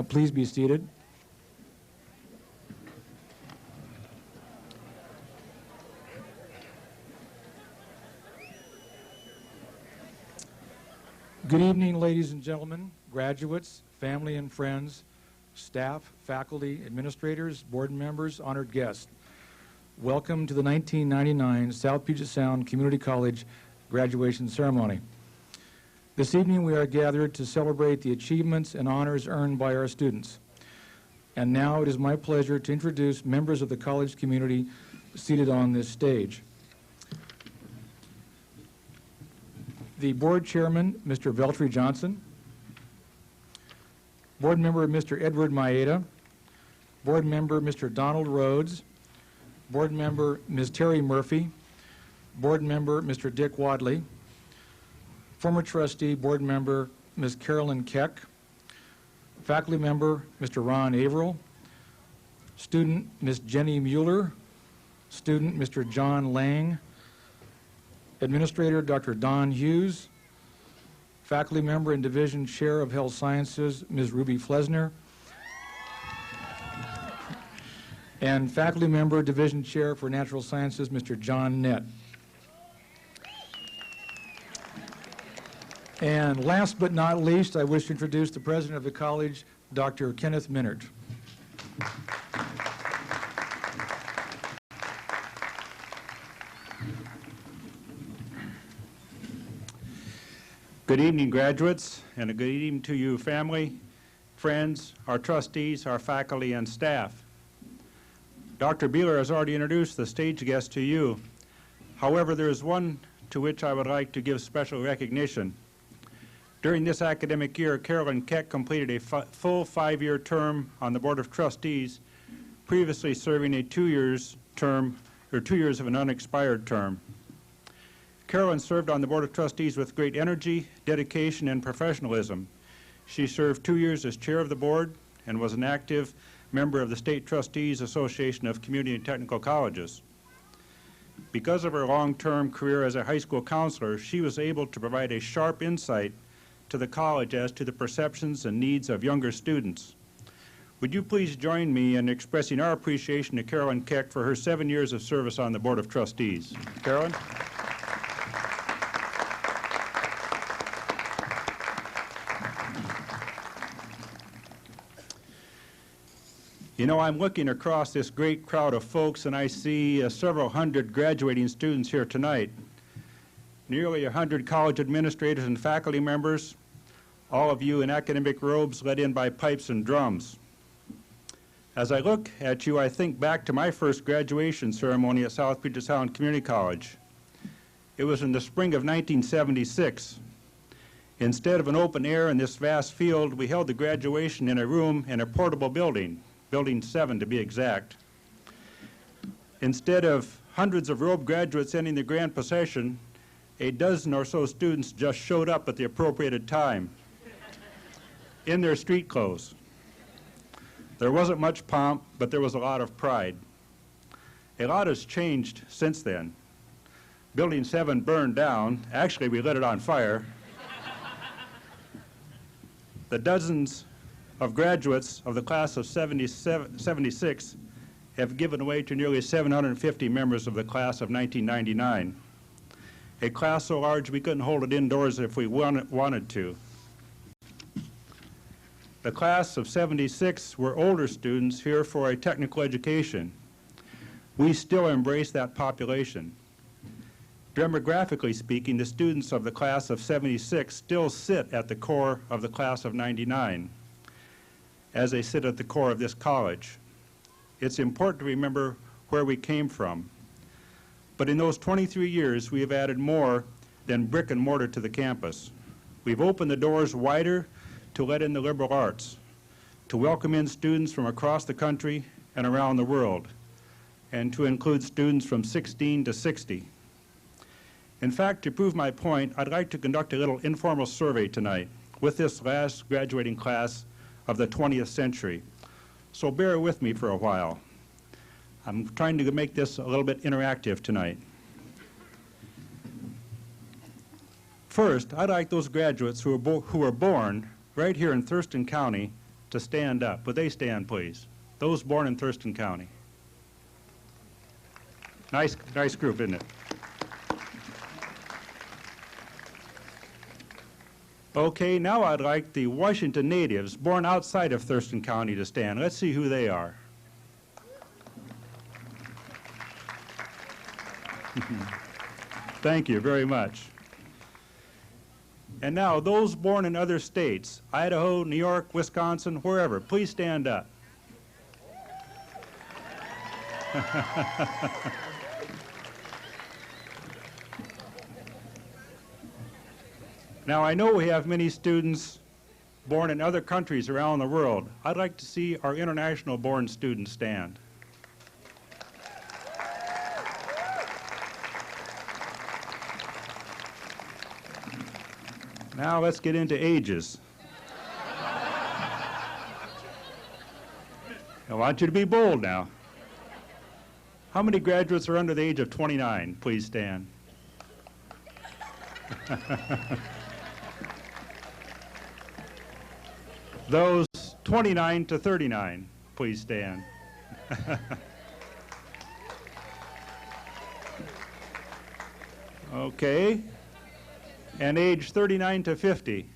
Please be seated. Good evening, ladies and gentlemen, graduates, family and friends, staff, faculty, administrators, board members, honored guests. Welcome to the 1999 South Puget Sound Community College graduation ceremony. This evening we are gathered to celebrate the achievements and honors earned by our students. And now it is my pleasure to introduce members of the college community seated on this stage. The board chairman, Mr. Veltri Johnson. Board member, Mr. Edward Maeda. Board member, Mr. Donald Rhodes. Board member, Ms. Terry Murphy. Board member, Mr. Dick Wadley. Former trustee, board member, Ms. Carolyn Keck. Faculty member, Mr. Ron Averill. Student, Ms. Jenny Mueller. Student, Mr. John Lang. Administrator, Dr. Don Hughes. Faculty member and division chair of health sciences, Ms. Ruby Flesner. And faculty member, division chair for natural sciences, Mr. John Nett. And last but not least, I wish to introduce the president of the college, Dr. Kenneth Minert. Good evening, graduates, and a good evening to you, family, friends, our trustees, our faculty, and staff. Dr. Beeler has already introduced the stage guest to you. However, there is one to which I would like to give special recognition. During this academic year, Carolyn Keck completed a full 5-year term on the Board of Trustees, previously serving a 2 years of an unexpired term. Carolyn served on the Board of Trustees with great energy, dedication, and professionalism. She served 2 years as chair of the board and was an active member of the State Trustees Association of Community and Technical Colleges. Because of her long-term career as a high school counselor, she was able to provide a sharp insight to the college as to the perceptions and needs of younger students. Would you please join me in expressing our appreciation to Carolyn Keck for her 7 years of service on the Board of Trustees. Carolyn? You know, I'm looking across this great crowd of folks, and I see several hundred graduating students here tonight. Nearly 100 college administrators and faculty members, all of you in academic robes led in by pipes and drums. As I look at you, I think back to my first graduation ceremony at South Puget Sound Community College. It was in the spring of 1976. Instead of an open air in this vast field, we held the graduation in a room in a portable building. Building 7 to be exact. Instead of hundreds of robed graduates ending the grand procession, a dozen or so students just showed up at the appropriated time in their street clothes. There wasn't much pomp, but there was a lot of pride. A lot has changed since then. Building 7 burned down. Actually, we lit it on fire. The dozens of graduates of the class of 76 have given way to nearly 750 members of the class of 1999. A class so large we couldn't hold it indoors if we wanted to. The class of 76 were older students here for a technical education. We still embrace that population. Demographically speaking, the students of the class of 76 still sit at the core of the class of 99. As they sit at the core of this college. It's important to remember where we came from. But in those 23 years, we have added more than brick and mortar to the campus. We've opened the doors wider to let in the liberal arts, to welcome in students from across the country and around the world, and to include students from 16 to 60. In fact, to prove my point, I'd like to conduct a little informal survey tonight with this last graduating class of the 20th century. So bear with me for a while. I'm trying to make this a little bit interactive tonight. First, I'd like those graduates who were born right here in Thurston County to stand up. Would they stand, please? Those born in Thurston County. Nice group, isn't it? Okay, now I'd like the Washington natives born outside of Thurston County to stand. Let's see who they are. Thank you very much. And now, those born in other states, Idaho, New York, Wisconsin, wherever, please stand up. Now, I know we have many students born in other countries around the world. I'd like to see our international-born students stand. Now let's get into ages. I want you to be bold now. How many graduates are under the age of 29? Please stand. Those 29 to 39, please stand. Okay. And age 39 to 50.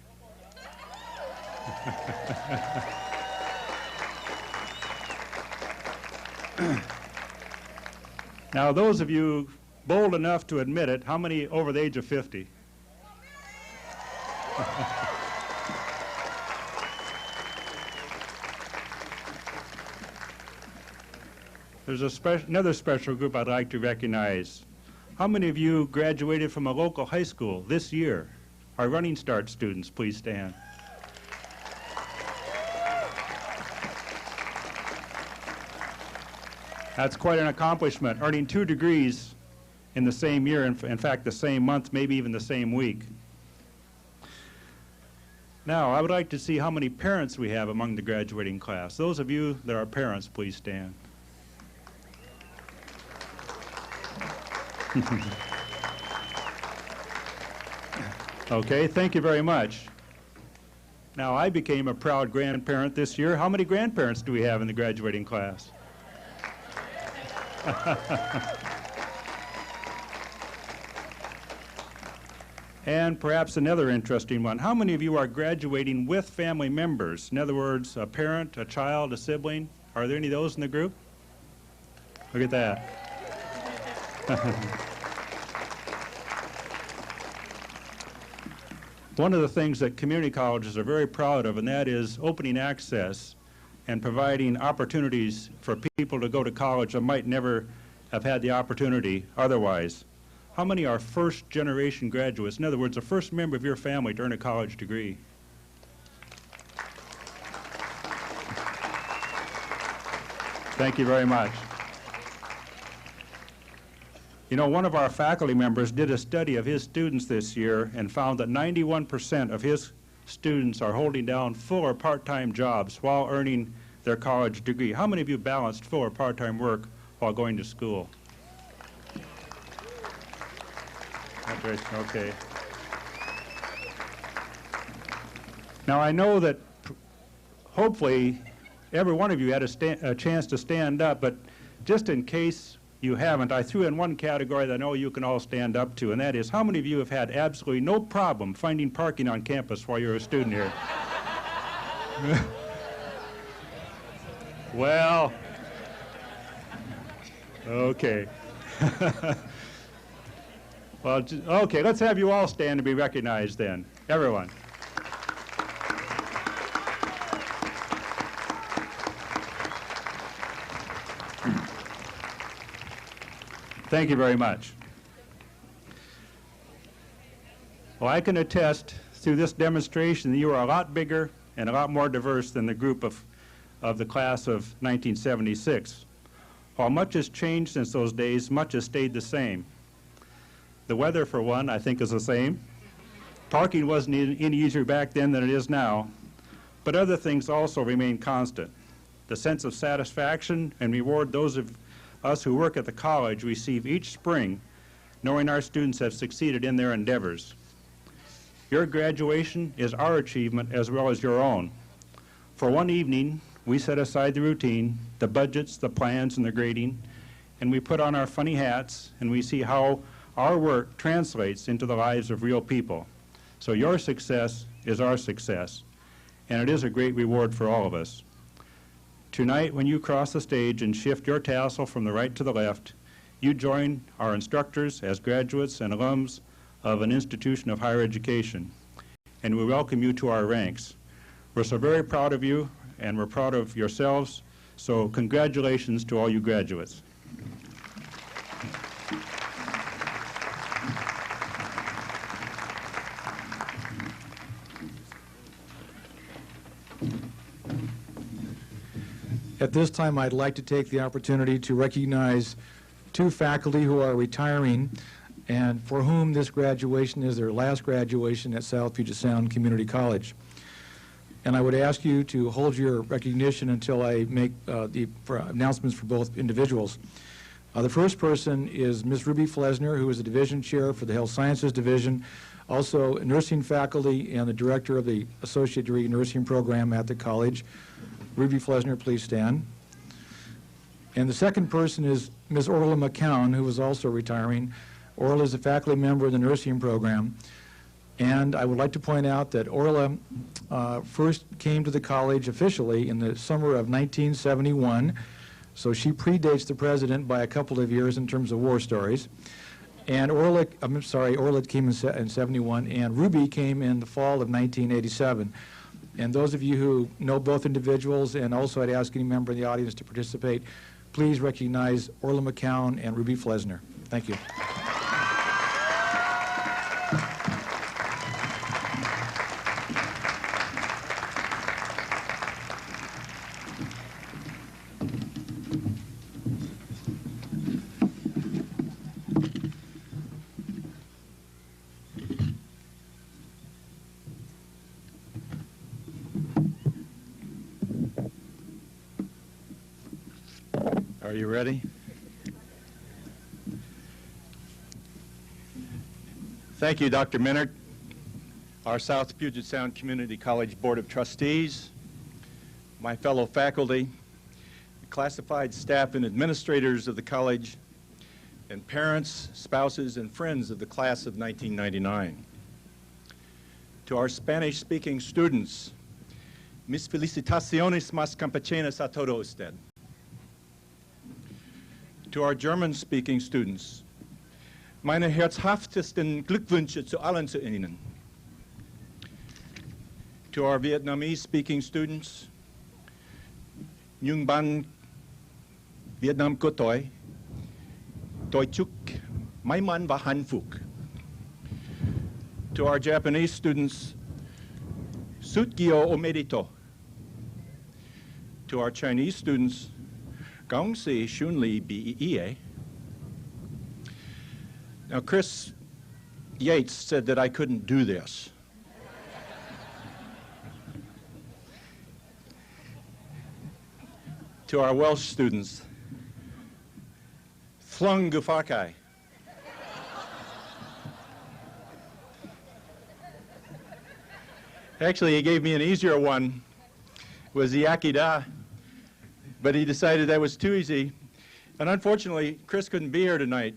Now, those of you bold enough to admit it, how many over the age of 50? There's another special group I'd like to recognize. How many of you graduated from a local high school this year? Our Running Start students, please stand. That's quite an accomplishment, earning 2 degrees in the same year, in fact, the same month, maybe even the same week. Now, I would like to see how many parents we have among the graduating class. Those of you that are parents, please stand. Okay, thank you very much. Now, I became a proud grandparent this year. How many grandparents do we have in the graduating class? And perhaps another interesting one. How many of you are graduating with family members? In other words, a parent, a child, a sibling. Are there any of those in the group? Look at that. One of the things that community colleges are very proud of, and that is opening access and providing opportunities for people to go to college that might never have had the opportunity otherwise. How many are first-generation graduates? In other words, the first member of your family to earn a college degree. Thank you very much. You know, one of our faculty members did a study of his students this year and found that 91% of his students are holding down full or part-time jobs while earning their college degree. How many of you balanced full or part-time work while going to school? Okay. Now, I know that hopefully every one of you had a chance to stand up, but just in case you haven't, I threw in one category that I know you can all stand up to, and that is, how many of you have had absolutely no problem finding parking on campus while you're a student here? Well, okay. Well, okay, let's have you all stand to be recognized then. Everyone. Thank you very much. Well, I can attest through this demonstration that you are a lot bigger and a lot more diverse than the group of the class of 1976. While much has changed since those days, much has stayed the same. The weather, for one, I think is the same. Parking wasn't any easier back then than it is now, but other things also remain constant. The sense of satisfaction and reward those of us who work at the college receive each spring, knowing our students have succeeded in their endeavors. Your graduation is our achievement as well as your own. For one evening, we set aside the routine, the budgets, the plans, and the grading, and we put on our funny hats, and we see how our work translates into the lives of real people. So your success is our success, and it is a great reward for all of us. Tonight, when you cross the stage and shift your tassel from the right to the left, you join our instructors as graduates and alums of an institution of higher education, and we welcome you to our ranks. We're so very proud of you, and we're proud of yourselves, so congratulations to all you graduates. At this time, I'd like to take the opportunity to recognize two faculty who are retiring and for whom this graduation is their last graduation at South Puget Sound Community College. And I would ask you to hold your recognition until I make the announcements for both individuals. The first person is Ms. Ruby Flesner, who is the division chair for the Health Sciences Division, also nursing faculty and the director of the Associate Degree Nursing Program at the college. Ruby Flesner, please stand. And the second person is Ms. Orla McCown, who is also retiring. Orla is a faculty member of the nursing program. And I would like to point out that Orla first came to the college officially in the summer of 1971. So she predates the president by a couple of years in terms of war stories. And Orla came in 71, and Ruby came in the fall of 1987. And those of you who know both individuals, and also I'd ask any member of the audience to participate, please recognize Orla McCown and Ruby Flesner. Thank you. Are you ready? Thank you, Dr. Minard, our South Puget Sound Community College Board of Trustees, my fellow faculty, classified staff and administrators of the college, and parents, spouses, and friends of the class of 1999. To our Spanish-speaking students, mis felicitaciones más campechanas a todo usted. To our German-speaking students, meine herzhaftesten Glückwünsche zu allen zu Ihnen. To our Vietnamese-speaking students, Nhung Ban Vietnam Cô Toi, Toi Chuk, Mai Man Va Han Phuc. To our Japanese students, Sut Gyo Omedito. To our Chinese students, Gong Si Shun Li Bi. Now, Chris Yates said that I couldn't do this. To our Welsh students, Thlung Gufakai. Actually, he gave me an easier one, was Yakida, but he decided that was too easy. And unfortunately, Chris couldn't be here tonight,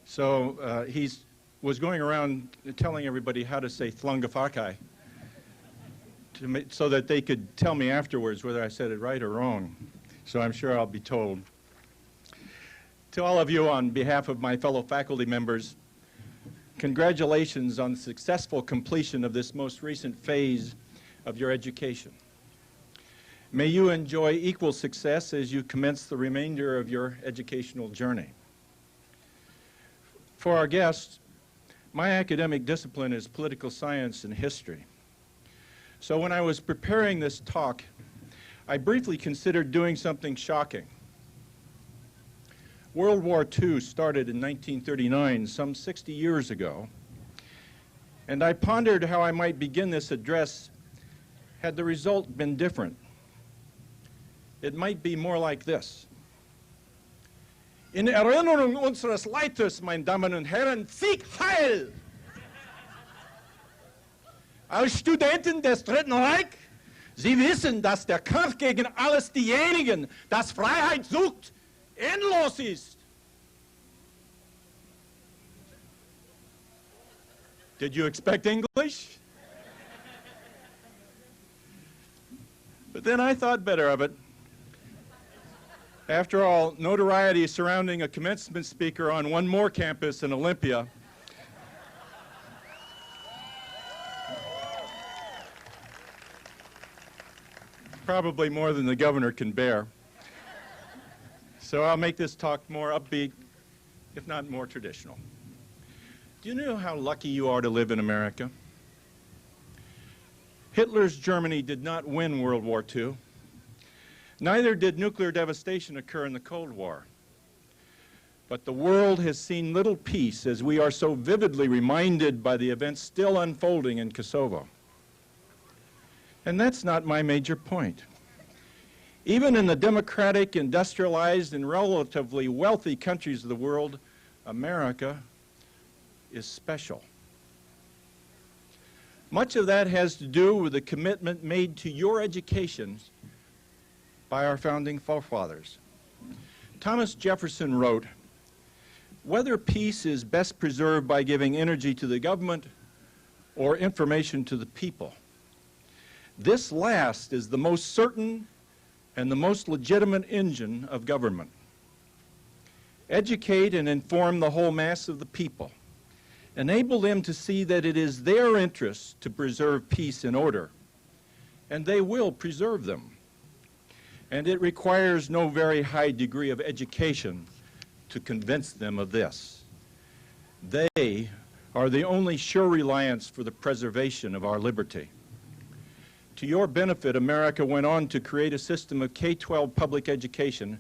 so he was going around telling everybody how to say Thlung Gufakai so that they could tell me afterwards whether I said it right or wrong. So I'm sure I'll be told. To all of you, on behalf of my fellow faculty members, congratulations on the successful completion of this most recent phase of your education. May you enjoy equal success as you commence the remainder of your educational journey. For our guests, my academic discipline is political science and history. So when I was preparing this talk, I briefly considered doing something shocking. World War II started in 1939, some 60 years ago, and I pondered how I might begin this address had the result been different. It might be more like this. In Erinnerung unseres Leiters, meine Damen und Herren, Sieg Heil! Als Studenten des Dritten Reich, Sie wissen, dass der Kampf gegen alles diejenigen, das Freiheit sucht, endlos ist. Did you expect English? But then I thought better of it. After all, notoriety surrounding a commencement speaker on one more campus in Olympia probably more than the governor can bear. So I'll make this talk more upbeat, if not more traditional. Do you know how lucky you are to live in America? Hitler's Germany did not win World War II, Neither did nuclear devastation occur in the Cold War. But the world has seen little peace, as we are so vividly reminded by the events still unfolding in Kosovo. And that's not my major point. Even in the democratic, industrialized, and relatively wealthy countries of the world, America is special. Much of that has to do with the commitment made to your education by our founding forefathers. Thomas Jefferson wrote, "Whether peace is best preserved by giving energy to the government or information to the people, this last is the most certain and the most legitimate engine of government. Educate and inform the whole mass of the people. Enable them to see that it is their interest to preserve peace and order, and they will preserve them. And it requires no very high degree of education to convince them of this. They are the only sure reliance for the preservation of our liberty." To your benefit, America went on to create a system of K-12 public education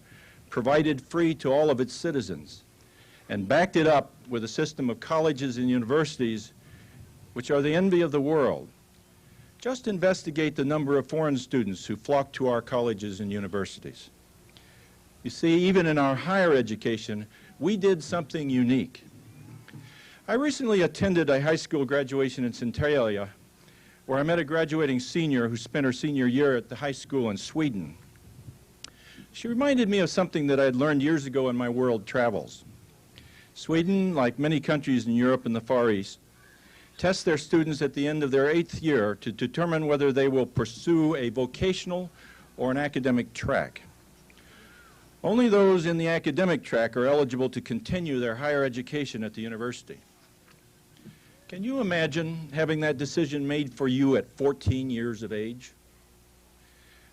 provided free to all of its citizens, and backed it up with a system of colleges and universities which are the envy of the world. Just investigate the number of foreign students who flock to our colleges and universities. You see, even in our higher education, we did something unique. I recently attended a high school graduation in Centralia, where I met a graduating senior who spent her senior year at the high school in Sweden. She reminded me of something that I had learned years ago in my world travels. Sweden, like many countries in Europe and the Far East, tests their students at the end of their 8th year to determine whether they will pursue a vocational or an academic track. Only those in the academic track are eligible to continue their higher education at the university. Can you imagine having that decision made for you at 14 years of age?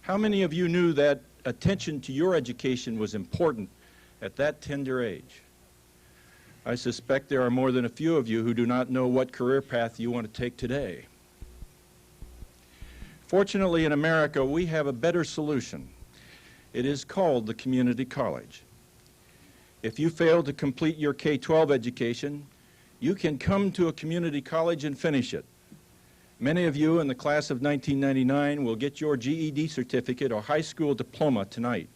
How many of you knew that attention to your education was important at that tender age? I suspect there are more than a few of you who do not know what career path you want to take today. Fortunately, in America, we have a better solution. It is called the community college. If you fail to complete your K-12 education, you can come to a community college and finish it. Many of you in the class of 1999 will get your GED certificate or high school diploma tonight.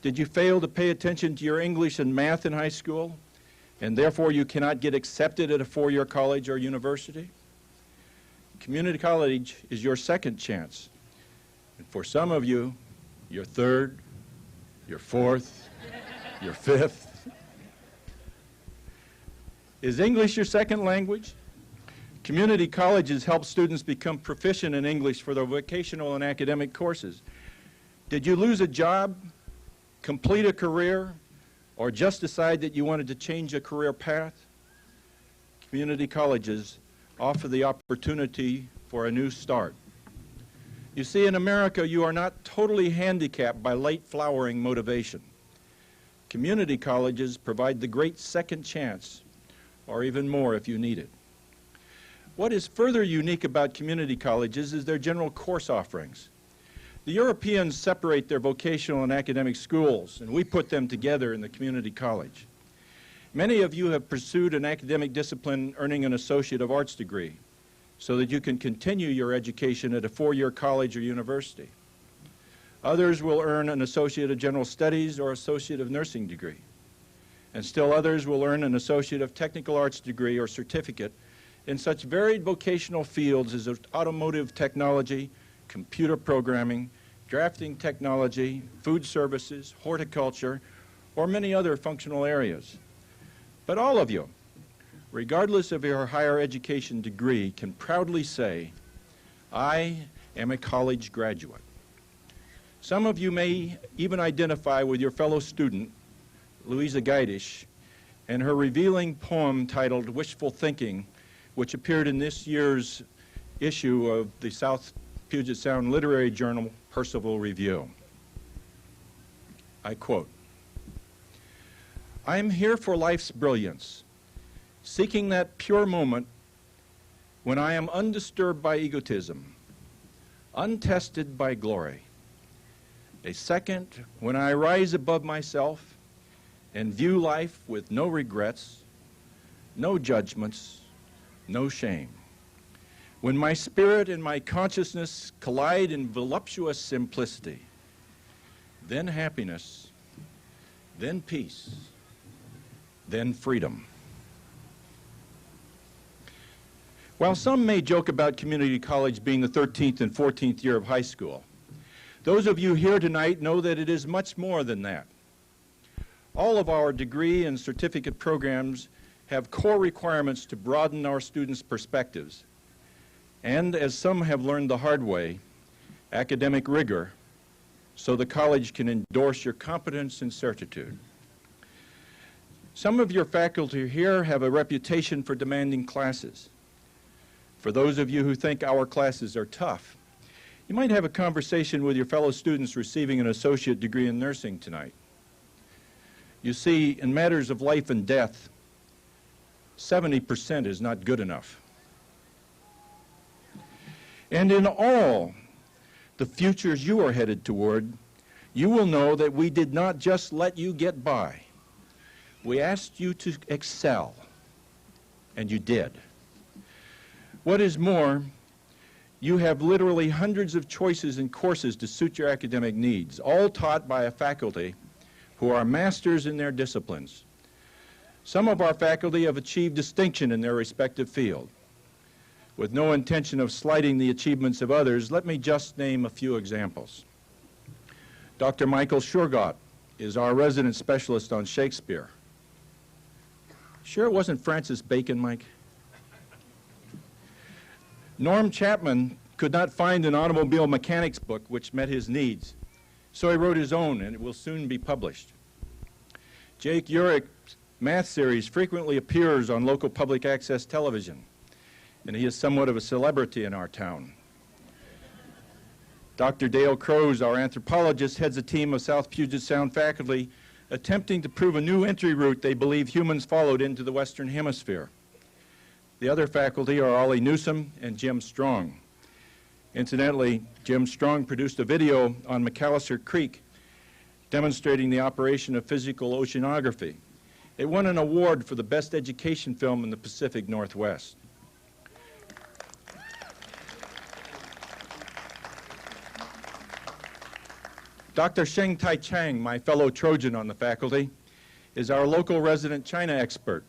Did you fail to pay attention to your English and math in high school, and therefore you cannot get accepted at a four-year college or university? Community college is your second chance. And for some of you, your third, your fourth, your fifth. Is English your second language? Community colleges help students become proficient in English for their vocational and academic courses. Did you lose a job, complete a career, or just decide that you wanted to change a career path? Community colleges offer the opportunity for a new start. You see, in America, you are not totally handicapped by late flowering motivation. Community colleges provide the great second chance, or even more if you need it. What is further unique about community colleges is their general course offerings. The Europeans separate their vocational and academic schools, and we put them together in the community college. Many of you have pursued an academic discipline earning an Associate of Arts degree so that you can continue your education at a four-year college or university. Others will earn an Associate of General Studies or Associate of Nursing degree. And still others will earn an Associate of Technical Arts degree or certificate in such varied vocational fields as automotive technology, computer programming, drafting technology, food services, horticulture, or many other functional areas. But all of you, regardless of your higher education degree, can proudly say, "I am a college graduate." Some of you may even identify with your fellow student, Louisa Geidish, and her revealing poem titled "Wishful Thinking," which appeared in this year's issue of the South Puget Sound literary journal, Percival Review. I quote, "I am here for life's brilliance, seeking that pure moment when I am undisturbed by egotism, untested by glory, A second, when I rise above myself and view life with no regrets, no judgments, no shame. When my spirit and my consciousness collide in voluptuous simplicity, then happiness, then peace, then freedom. While some may joke about community college being the 13th and 14th year of high school, those of you here tonight know that it is much more than that. All of our degree and certificate programs have core requirements to broaden our students' perspectives, and, as some have learned the hard way, academic rigor, so the college can endorse your competence and certitude. Some of your faculty here have a reputation for demanding classes. For those of you who think our classes are tough, you might have a conversation with your fellow students receiving an associate degree in nursing tonight. You see, in matters of life and death, 70% is not good enough. And in all the futures you are headed toward, you will know that we did not just let you get by. We asked you to excel, and you did. What is more, you have literally hundreds of choices and courses to suit your academic needs, all taught by a faculty who are masters in their disciplines. Some of our faculty have achieved distinction in their respective field. With no intention of slighting the achievements of others, let me just name a few examples. Dr. Michael Shurgott is our resident specialist on Shakespeare. Sure it wasn't Francis Bacon, Mike? Norm Chapman could not find an automobile mechanics book which met his needs, so he wrote his own, and it will soon be published. Jake Urich's math series frequently appears on local public access television, and he is somewhat of a celebrity in our town. Dr. Dale Crows, our anthropologist, heads a team of South Puget Sound faculty attempting to prove a new entry route they believe humans followed into the Western Hemisphere. The other faculty are Ollie Newsom and Jim Strong. Incidentally, Jim Strong produced a video on McAllister Creek demonstrating the operation of physical oceanography. It won an award for the best education film in the Pacific Northwest. Dr. Sheng Tai Chang, my fellow Trojan on the faculty, is our local resident China expert,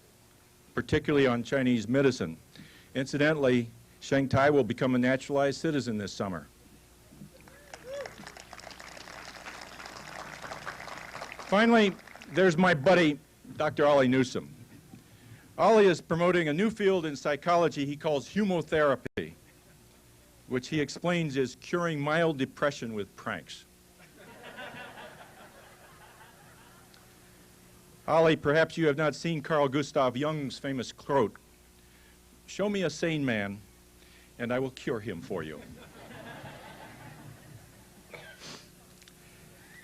particularly on Chinese medicine. Incidentally, Sheng Tai will become a naturalized citizen this summer. Finally, there's my buddy, Dr. Ollie Newsom. Ollie is promoting a new field in psychology he calls humotherapy, which he explains is curing mild depression with pranks. Ollie, perhaps you have not seen Carl Gustav Jung's famous quote, "Show me a sane man, and I will cure him for you."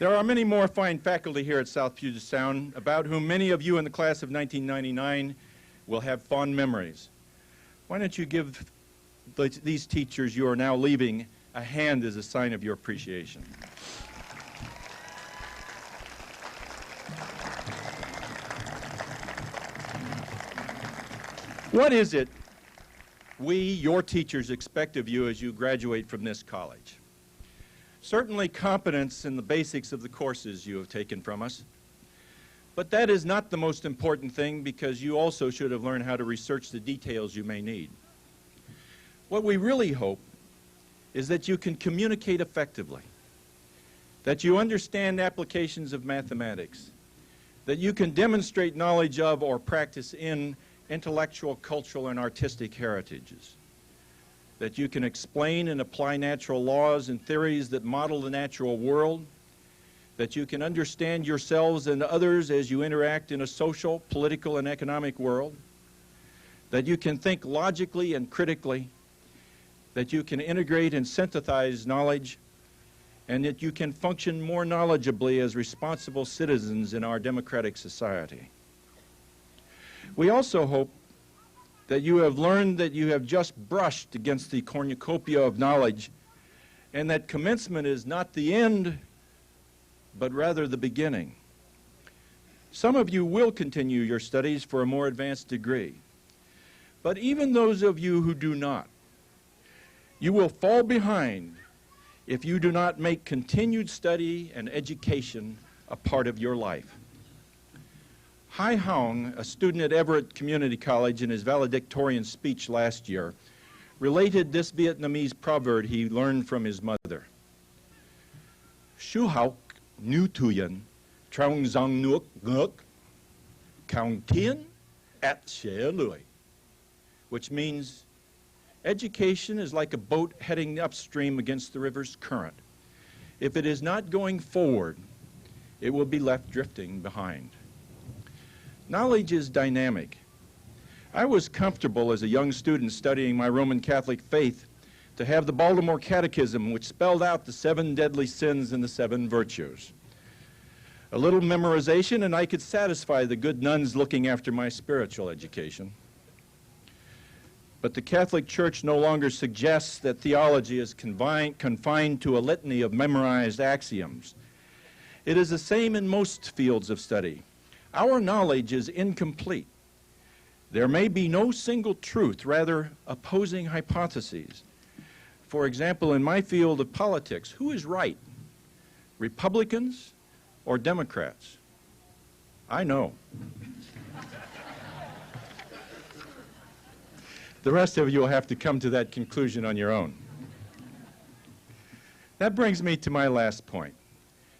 There are many more fine faculty here at South Puget Sound, about whom many of you in the class of 1999 will have fond memories. Why don't you give these teachers you are now leaving a hand as a sign of your appreciation? What is it we, your teachers, expect of you as you graduate from this college? Certainly competence in the basics of the courses you have taken from us, but that is not the most important thing, because you also should have learned how to research the details you may need. What we really hope is that you can communicate effectively, that you understand applications of mathematics, that you can demonstrate knowledge of or practice in intellectual, cultural, and artistic heritages, that you can explain and apply natural laws and theories that model the natural world, that you can understand yourselves and others as you interact in a social, political, and economic world, that you can think logically and critically, that you can integrate and synthesize knowledge, and that you can function more knowledgeably as responsible citizens in our democratic society. We also hope that you have learned that you have just brushed against the cornucopia of knowledge, and that commencement is not the end, but rather the beginning. Some of you will continue your studies for a more advanced degree. But even those of you who do not, you will fall behind if you do not make continued study and education a part of your life. Hai Hong, a student at Everett Community College, in his valedictorian speech last year, related this Vietnamese proverb he learned from his mother. Shu học như thuyen, trong dòng nước ngược, count thiên at xế lưỡi, which means education is like a boat heading upstream against the river's current. If it is not going forward, it will be left drifting behind. Knowledge is dynamic. I was comfortable as a young student studying my Roman Catholic faith to have the Baltimore Catechism, which spelled out the 7 deadly sins and the 7 virtues. A little memorization and I could satisfy the good nuns looking after my spiritual education. But the Catholic Church no longer suggests that theology is confined to a litany of memorized axioms. It is the same in most fields of study. Our knowledge is incomplete. There may be no single truth, rather opposing hypotheses. For example, in my field of politics, who is right? Republicans or Democrats? I know. The rest of you will have to come to that conclusion on your own. That brings me to my last point.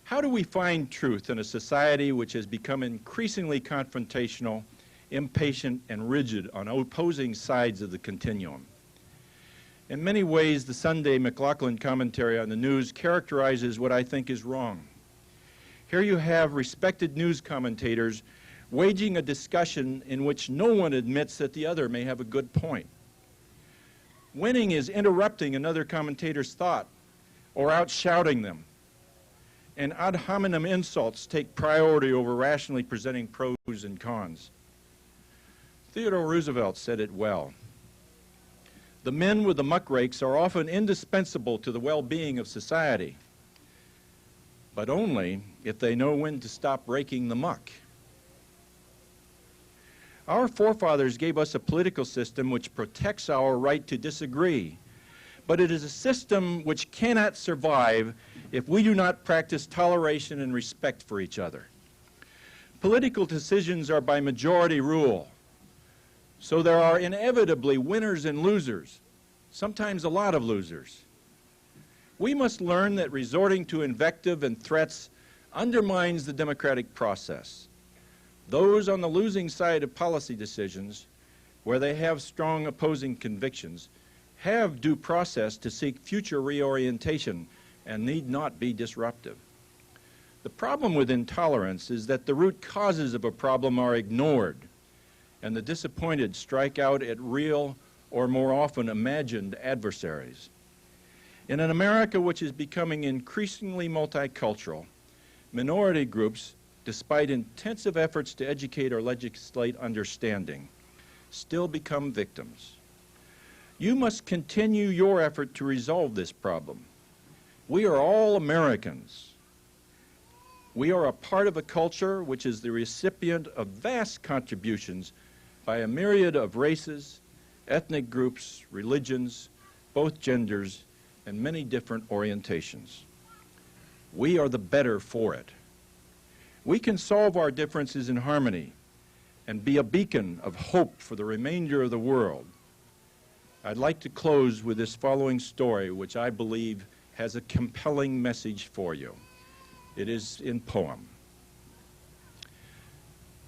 How do we find truth in a society which has become increasingly confrontational, impatient, and rigid on opposing sides of the continuum? In many ways, the Sunday McLaughlin commentary on the news characterizes what I think is wrong. Here you have respected news commentators waging a discussion in which no one admits that the other may have a good point. Winning is interrupting another commentator's thought or out-shouting them. And ad hominem insults take priority over rationally presenting pros and cons. Theodore Roosevelt said it well. The men with the muckrakes are often indispensable to the well-being of society, but only if they know when to stop raking the muck. Our forefathers gave us a political system which protects our right to disagree, but it is a system which cannot survive if we do not practice toleration and respect for each other. Political decisions are by majority rule, so there are inevitably winners and losers, sometimes a lot of losers. We must learn that resorting to invective and threats undermines the democratic process. Those on the losing side of policy decisions, where they have strong opposing convictions, have due process to seek future reorientation and need not be disruptive. The problem with intolerance is that the root causes of a problem are ignored, and the disappointed strike out at real or more often imagined adversaries. In an America which is becoming increasingly multicultural, minority groups, despite intensive efforts to educate or legislate understanding, still become victims. You must continue your effort to resolve this problem. We are all Americans. We are a part of a culture which is the recipient of vast contributions by a myriad of races, ethnic groups, religions, both genders, and many different orientations. We are the better for it. We can solve our differences in harmony and be a beacon of hope for the remainder of the world. I'd like to close with this following story, which I believe has a compelling message for you. It is in poem.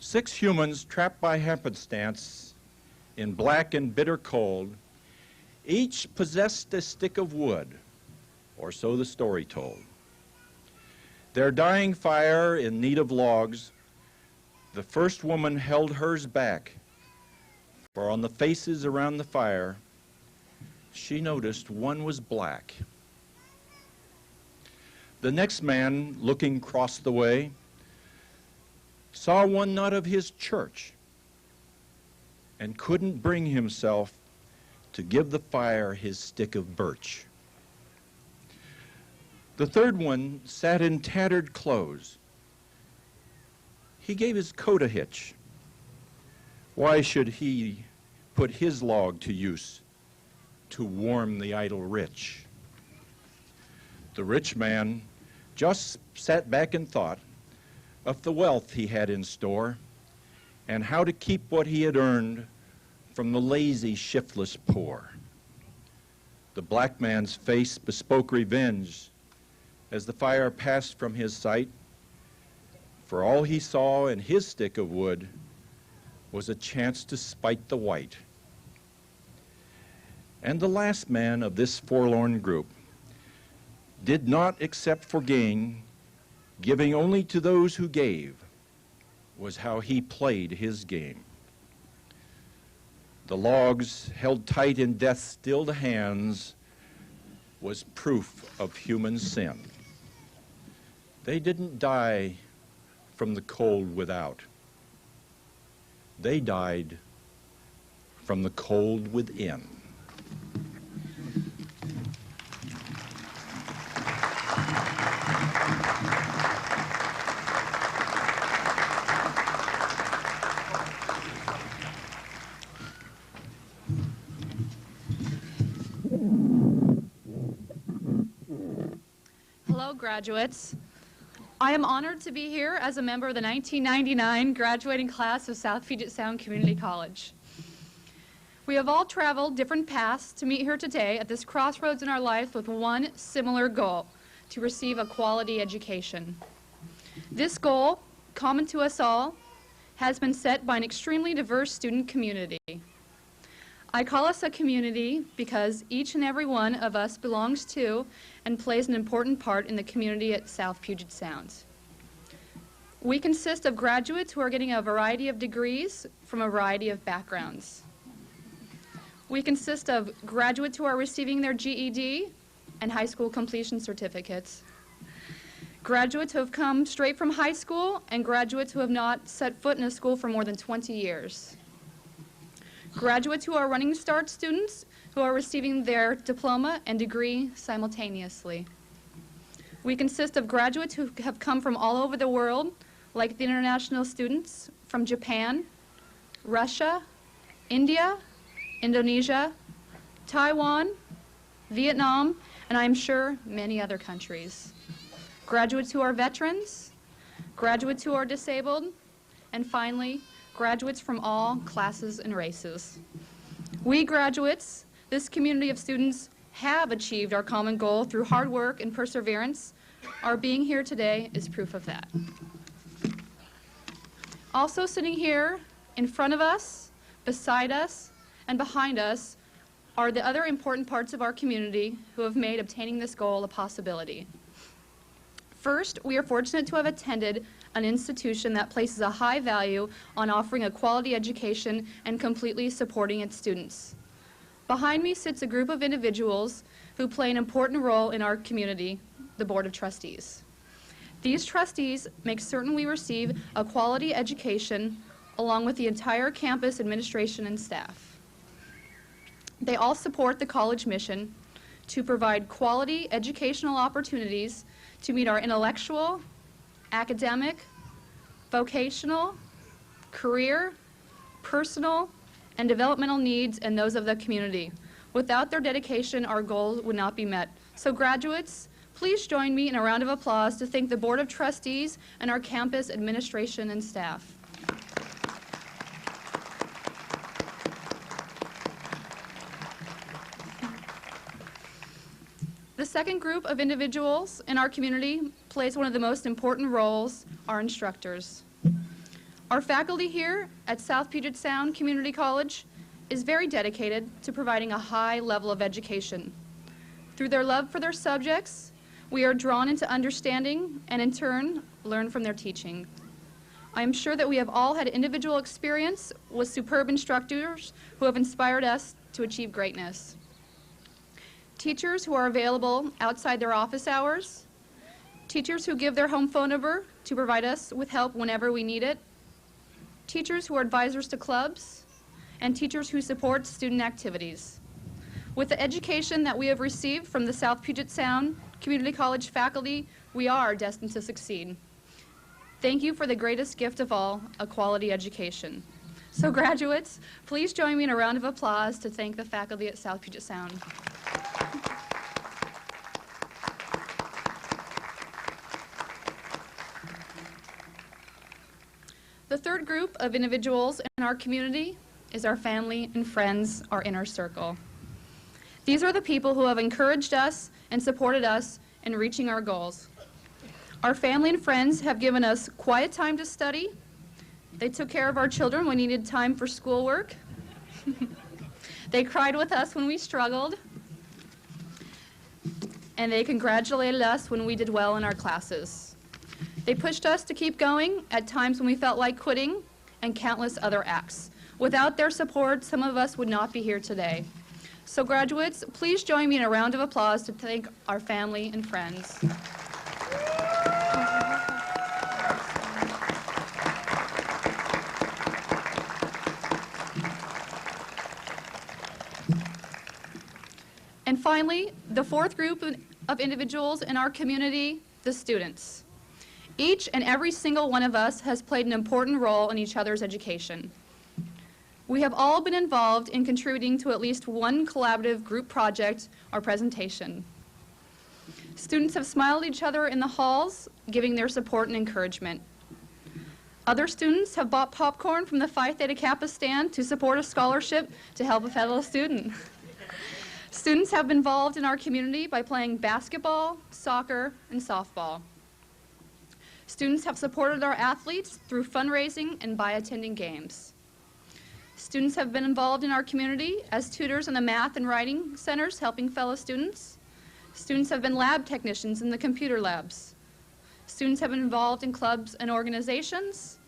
6 humans trapped by happenstance in black and bitter cold, each possessed a stick of wood, or so the story told. Their dying fire in need of logs, the first woman held hers back, for on the faces around the fire, she noticed one was black. The next man, looking across the way, saw one not of his church and couldn't bring himself to give the fire his stick of birch. The third one sat in tattered clothes. He gave his coat a hitch. Why should he put his log to use to warm the idle rich? The rich man just sat back and thought of the wealth he had in store and how to keep what he had earned from the lazy, shiftless poor. The black man's face bespoke revenge as the fire passed from his sight, for all he saw in his stick of wood was a chance to spite the white. And the last man of this forlorn group did not accept for gain, giving only to those who gave, was how he played his game. The logs held tight in death's stilled hands was proof of human sin. They didn't die from the cold without. They died from the cold within. Hello, graduates. I am honored to be here as a member of the 1999 graduating class of South Puget Sound Community College. We have all traveled different paths to meet here today at this crossroads in our lives with one similar goal: to receive a quality education. This goal, common to us all, has been set by an extremely diverse student community. I call us a community because each and every one of us belongs to and plays an important part in the community at South Puget Sound. We consist of graduates who are getting a variety of degrees from a variety of backgrounds. We consist of graduates who are receiving their GED and high school completion certificates, graduates who have come straight from high school, and graduates who have not set foot in a school for more than 20 years. Graduates who are running start students who are receiving their diploma and degree simultaneously. We consist of graduates who have come from all over the world, like the international students from Japan, Russia, India, Indonesia, Taiwan, Vietnam, and I'm sure many other countries. Graduates who are veterans, graduates who are disabled, and finally, graduates from all classes and races. We graduates, this community of students, have achieved our common goal through hard work and perseverance. Our being here today is proof of that. Also sitting here in front of us, beside us, and behind us are the other important parts of our community who have made obtaining this goal a possibility. First, we are fortunate to have attended an institution that places a high value on offering a quality education and completely supporting its students. Behind me sits a group of individuals who play an important role in our community, the Board of Trustees. These trustees make certain we receive a quality education along with the entire campus administration and staff. They all support the college mission to provide quality educational opportunities to meet our intellectual, academic, vocational, career, personal, and developmental needs and those of the community. Without their dedication, our goal would not be met. So graduates, please join me in a round of applause to thank the Board of Trustees and our campus administration and staff. The second group of individuals in our community plays one of the most important roles, our instructors. Our faculty here at South Puget Sound Community College is very dedicated to providing a high level of education. Through their love for their subjects, we are drawn into understanding and in turn learn from their teaching. I am sure that we have all had individual experience with superb instructors who have inspired us to achieve greatness. Teachers who are available outside their office hours, teachers who give their home phone number to provide us with help whenever we need it, teachers who are advisors to clubs, and teachers who support student activities. With the education that we have received from the South Puget Sound Community college faculty, we are destined to succeed. Thank you for the greatest gift of all, a quality education. So graduates, please join me in a round of applause to thank the faculty at South Puget Sound. The third group of individuals in our community is our family and friends, our inner circle. These are the people who have encouraged us and supported us in reaching our goals. Our family and friends have given us quiet time to study. They took care of our children when we needed time for schoolwork. They cried with us when we struggled. And they congratulated us when we did well in our classes. They pushed us to keep going at times when we felt like quitting, and countless other acts. Without their support, some of us would not be here today. So graduates, please join me in a round of applause to thank our family and friends. And finally, the fourth group of individuals in our community, the students. Each and every single one of us has played an important role in each other's education. We have all been involved in contributing to at least one collaborative group project or presentation. Students have smiled at each other in the halls, giving their support and encouragement. Other students have bought popcorn from the Phi Theta Kappa stand to support a scholarship to help a fellow student. Students have been involved in our community by playing basketball, soccer, and softball. Students have supported our athletes through fundraising and by attending games. Students have been involved in our community as tutors in the math and writing centers helping fellow students. Students have been lab technicians in the computer labs. Students have been involved in clubs and organizations.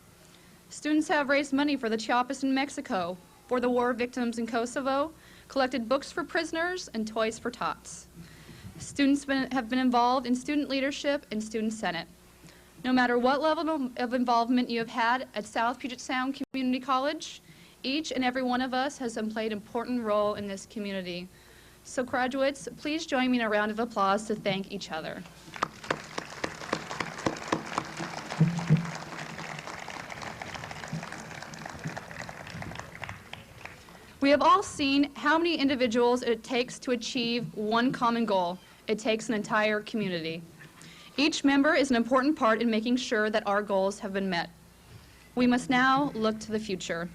Students have raised money for the Chiapas in Mexico, for the war victims in Kosovo, collected books for prisoners, and toys for tots. Students have been involved in student leadership and student senate. No matter what level of involvement you have had at South Puget Sound Community College, each and every one of us has played an important role in this community. So graduates, please join me in a round of applause to thank each other. We have all seen how many individuals it takes to achieve one common goal. It takes an entire community. Each member is an important part in making sure that our goals have been met. We must now look to the future.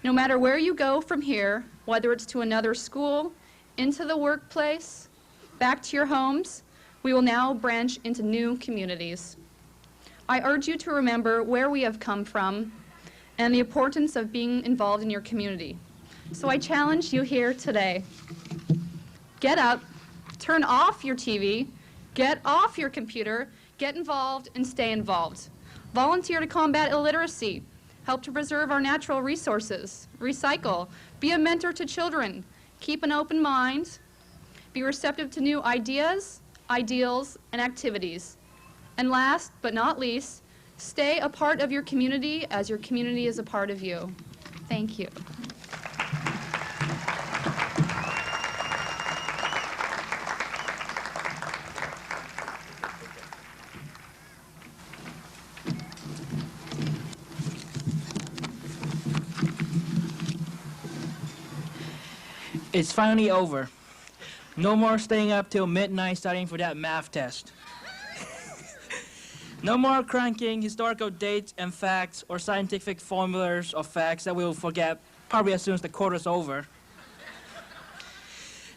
No matter where you go from here, whether it's to another school, into the workplace, back to your homes, we will now branch into new communities. I urge you to remember where we have come from and the importance of being involved in your community. So I challenge you here today. Get up, turn off your TV, get off your computer, get involved, and stay involved. Volunteer to combat illiteracy, help to preserve our natural resources, recycle, be a mentor to children, keep an open mind, be receptive to new ideas, ideals, and activities. And last but not least, stay a part of your community as your community is a part of you. Thank you. It's finally over. No more staying up till midnight studying for that math test. No more cranking historical dates and facts or scientific formulas of facts that we'll forget probably as soon as the quarter's over.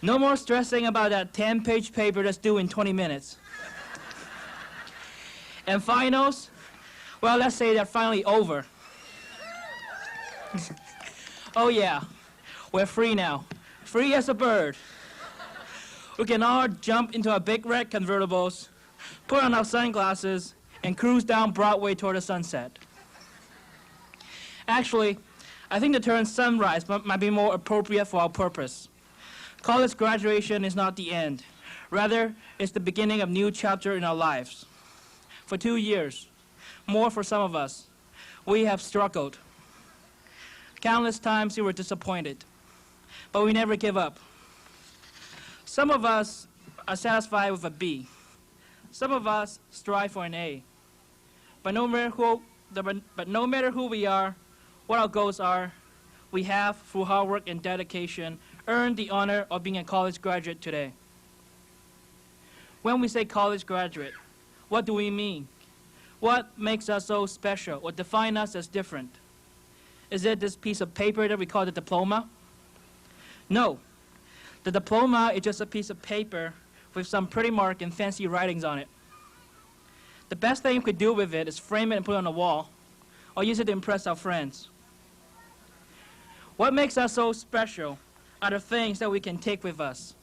No more stressing about that 10-page paper that's due in 20 minutes. And finals, well, let's say they're finally over. Oh yeah, we're free now. Free as a bird. We can all jump into our big red convertibles, put on our sunglasses, and cruise down Broadway toward the sunset. Actually, I think the term sunrise might be more appropriate for our purpose. College graduation is not the end. Rather, it's the beginning of a new chapter in our lives. For 2 years, more for some of us, we have struggled. Countless times we were disappointed, but we never give up. Some of us are satisfied with a B. Some of us strive for an A. But no matter who we are, what our goals are, we have, through hard work and dedication, earned the honor of being a college graduate today. When we say college graduate, what do we mean? What makes us so special or define us as different? Is it this piece of paper that we call the diploma? No. The diploma is just a piece of paper with some pretty mark and fancy writings on it. The best thing we could do with it is frame it and put it on the wall, or use it to impress our friends. What makes us so special are the things that we can take with us,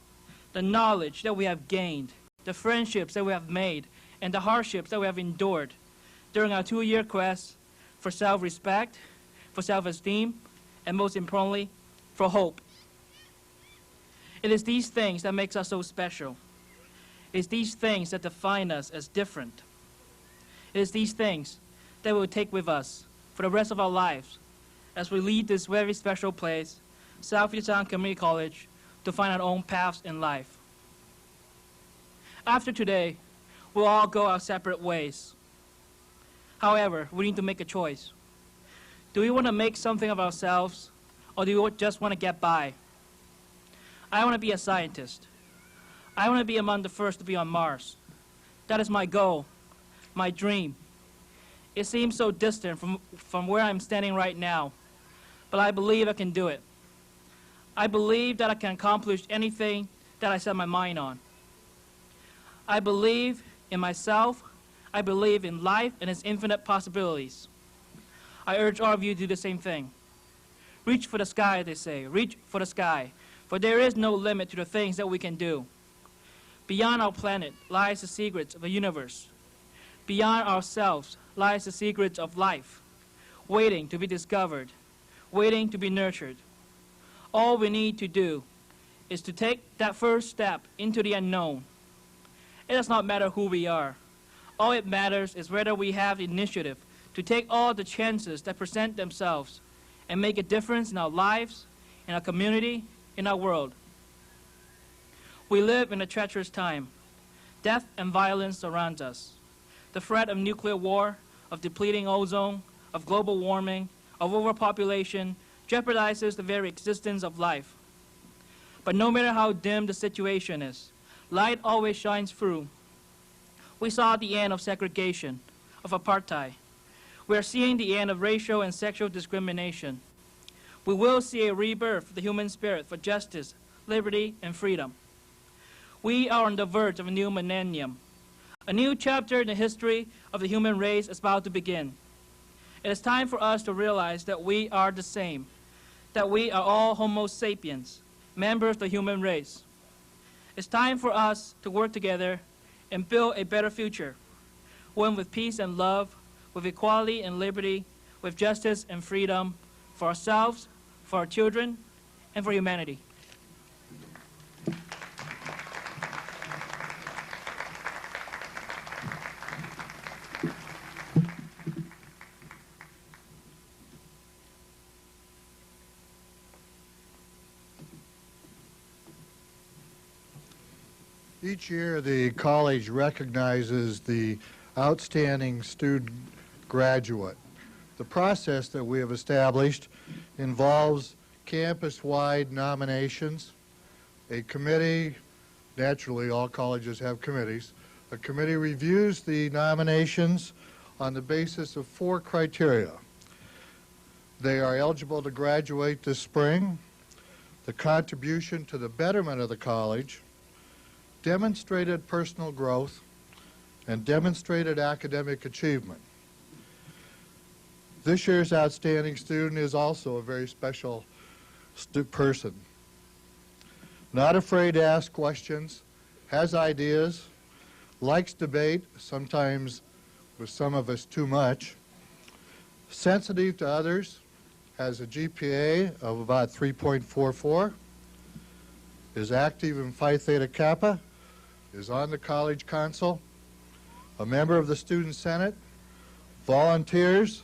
the knowledge that we have gained, the friendships that we have made, and the hardships that we have endured during our 2-year quest for self-respect, for self-esteem, and most importantly, for hope. It is these things that makes us so special. It is these things that define us as different. It is these things that we will take with us for the rest of our lives as we leave this very special place, South Puget Sound Community College, to find our own paths in life. After today, we'll all go our separate ways. However, we need to make a choice. Do we want to make something of ourselves, or do we just want to get by? I want to be a scientist. I want to be among the first to be on Mars. That is my goal, my dream. It seems so distant from where I'm standing right now, but I believe I can do it. I believe that I can accomplish anything that I set my mind on. I believe in myself. I believe in life and its infinite possibilities. I urge all of you to do the same thing. Reach for the sky, they say. Reach for the sky, for there is no limit to the things that we can do. Beyond our planet lies the secrets of the universe. Beyond ourselves lies the secrets of life, waiting to be discovered, waiting to be nurtured. All we need to do is to take that first step into the unknown. It does not matter who we are. All it matters is whether we have the initiative to take all the chances that present themselves and make a difference in our lives, in our community, in our world. We live in a treacherous time. Death and violence surround us. The threat of nuclear war, of depleting ozone, of global warming, of overpopulation jeopardizes the very existence of life. But no matter how dim the situation is, light always shines through. We saw the end of segregation, of apartheid. We are seeing the end of racial and sexual discrimination. We will see a rebirth of the human spirit for justice, liberty, and freedom. We are on the verge of a new millennium. A new chapter in the history of the human race is about to begin. It is time for us to realize that we are the same, that we are all Homo sapiens, members of the human race. It's time for us to work together and build a better future, one with peace and love, with equality and liberty, with justice and freedom for ourselves, for our children, and for humanity. Each year, the college recognizes the outstanding student graduate. The process that we have established involves campus-wide nominations, a committee, naturally all colleges have committees, a committee reviews the nominations on the basis of 4 criteria. They are eligible to graduate this spring, the contribution to the betterment of the college, demonstrated personal growth, and demonstrated academic achievement. This year's outstanding student is also a very special person. Not afraid to ask questions, has ideas, likes debate, sometimes with some of us too much, sensitive to others, has a GPA of about 3.44, is active in Phi Theta Kappa, is on the college council, a member of the student senate, volunteers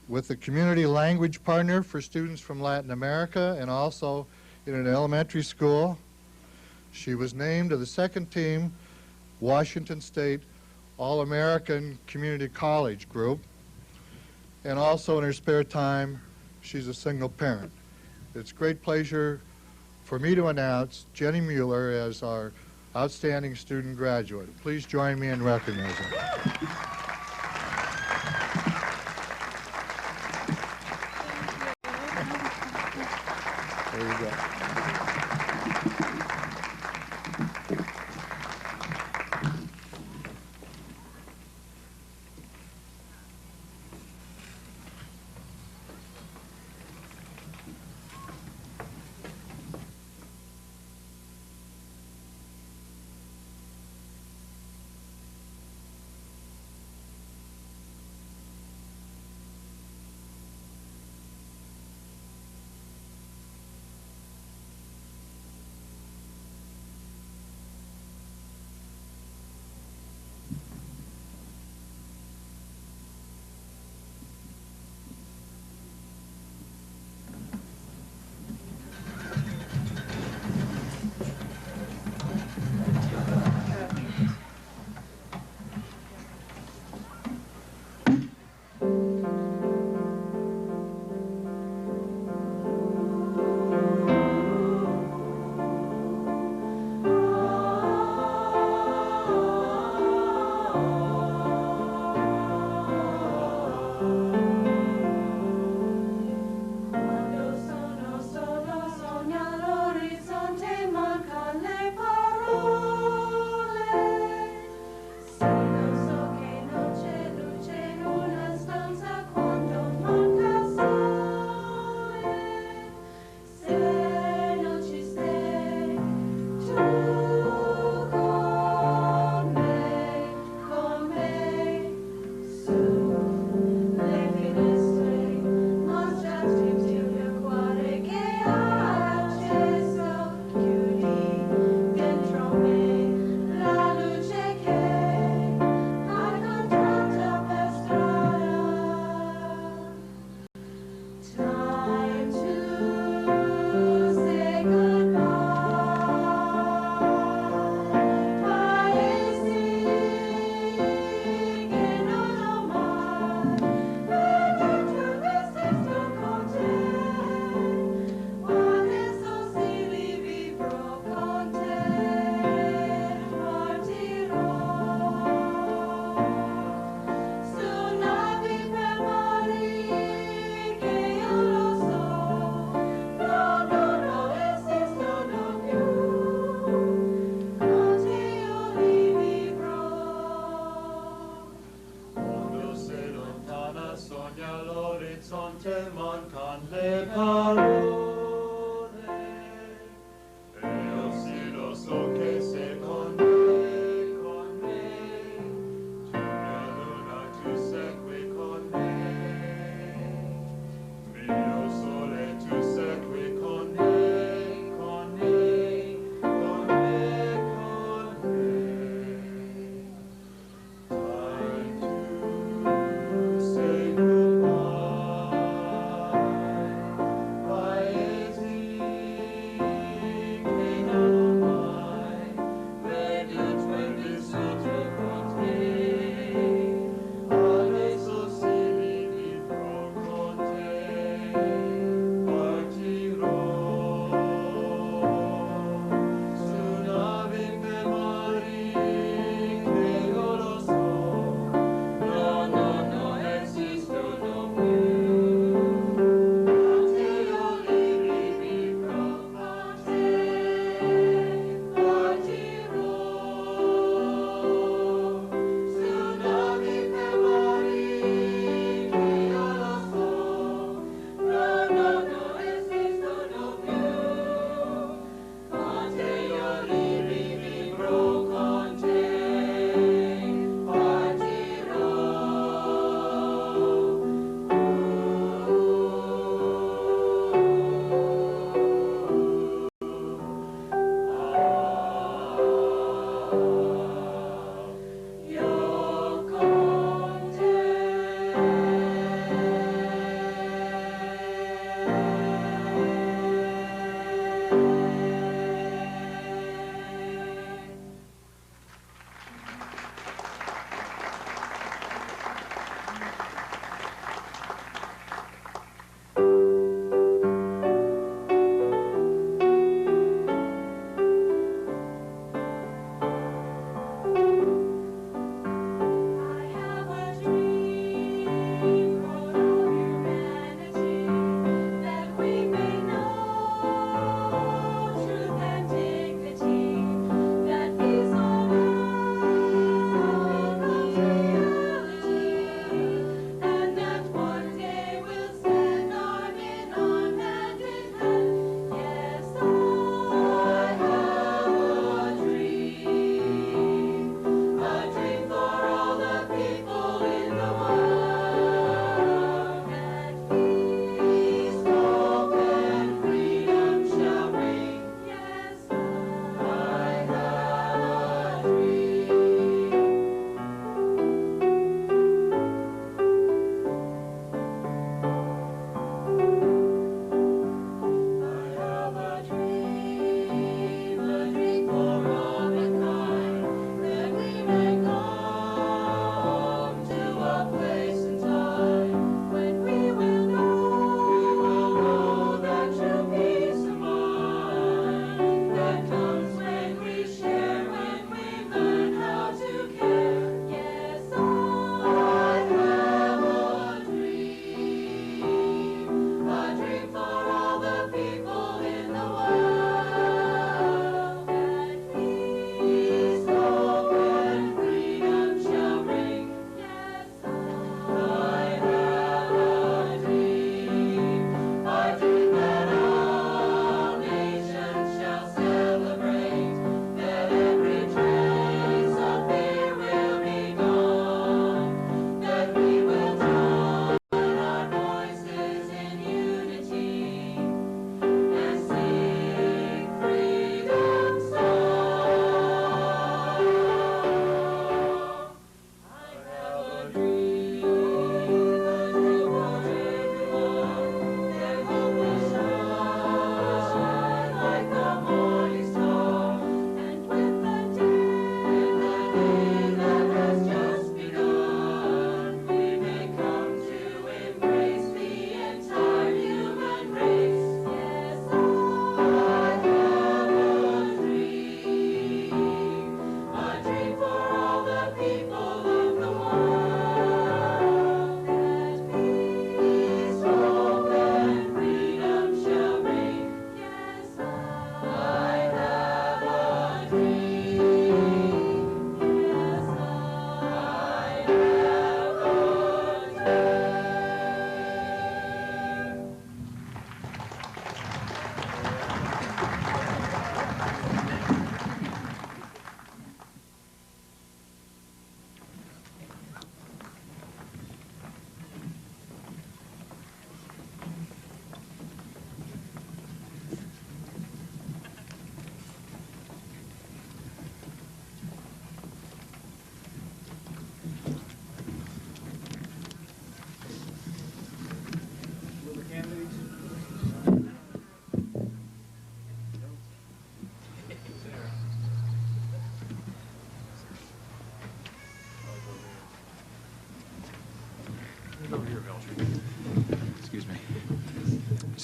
with the community language partner for students from Latin America and also in an elementary school, She was named to the second team Washington State All-American Community College group, and also in her spare time, she's a single parent. It's a great pleasure for me to announce Jenny Mueller as our outstanding student graduate. Please join me in recognizing her. There you go. Bye.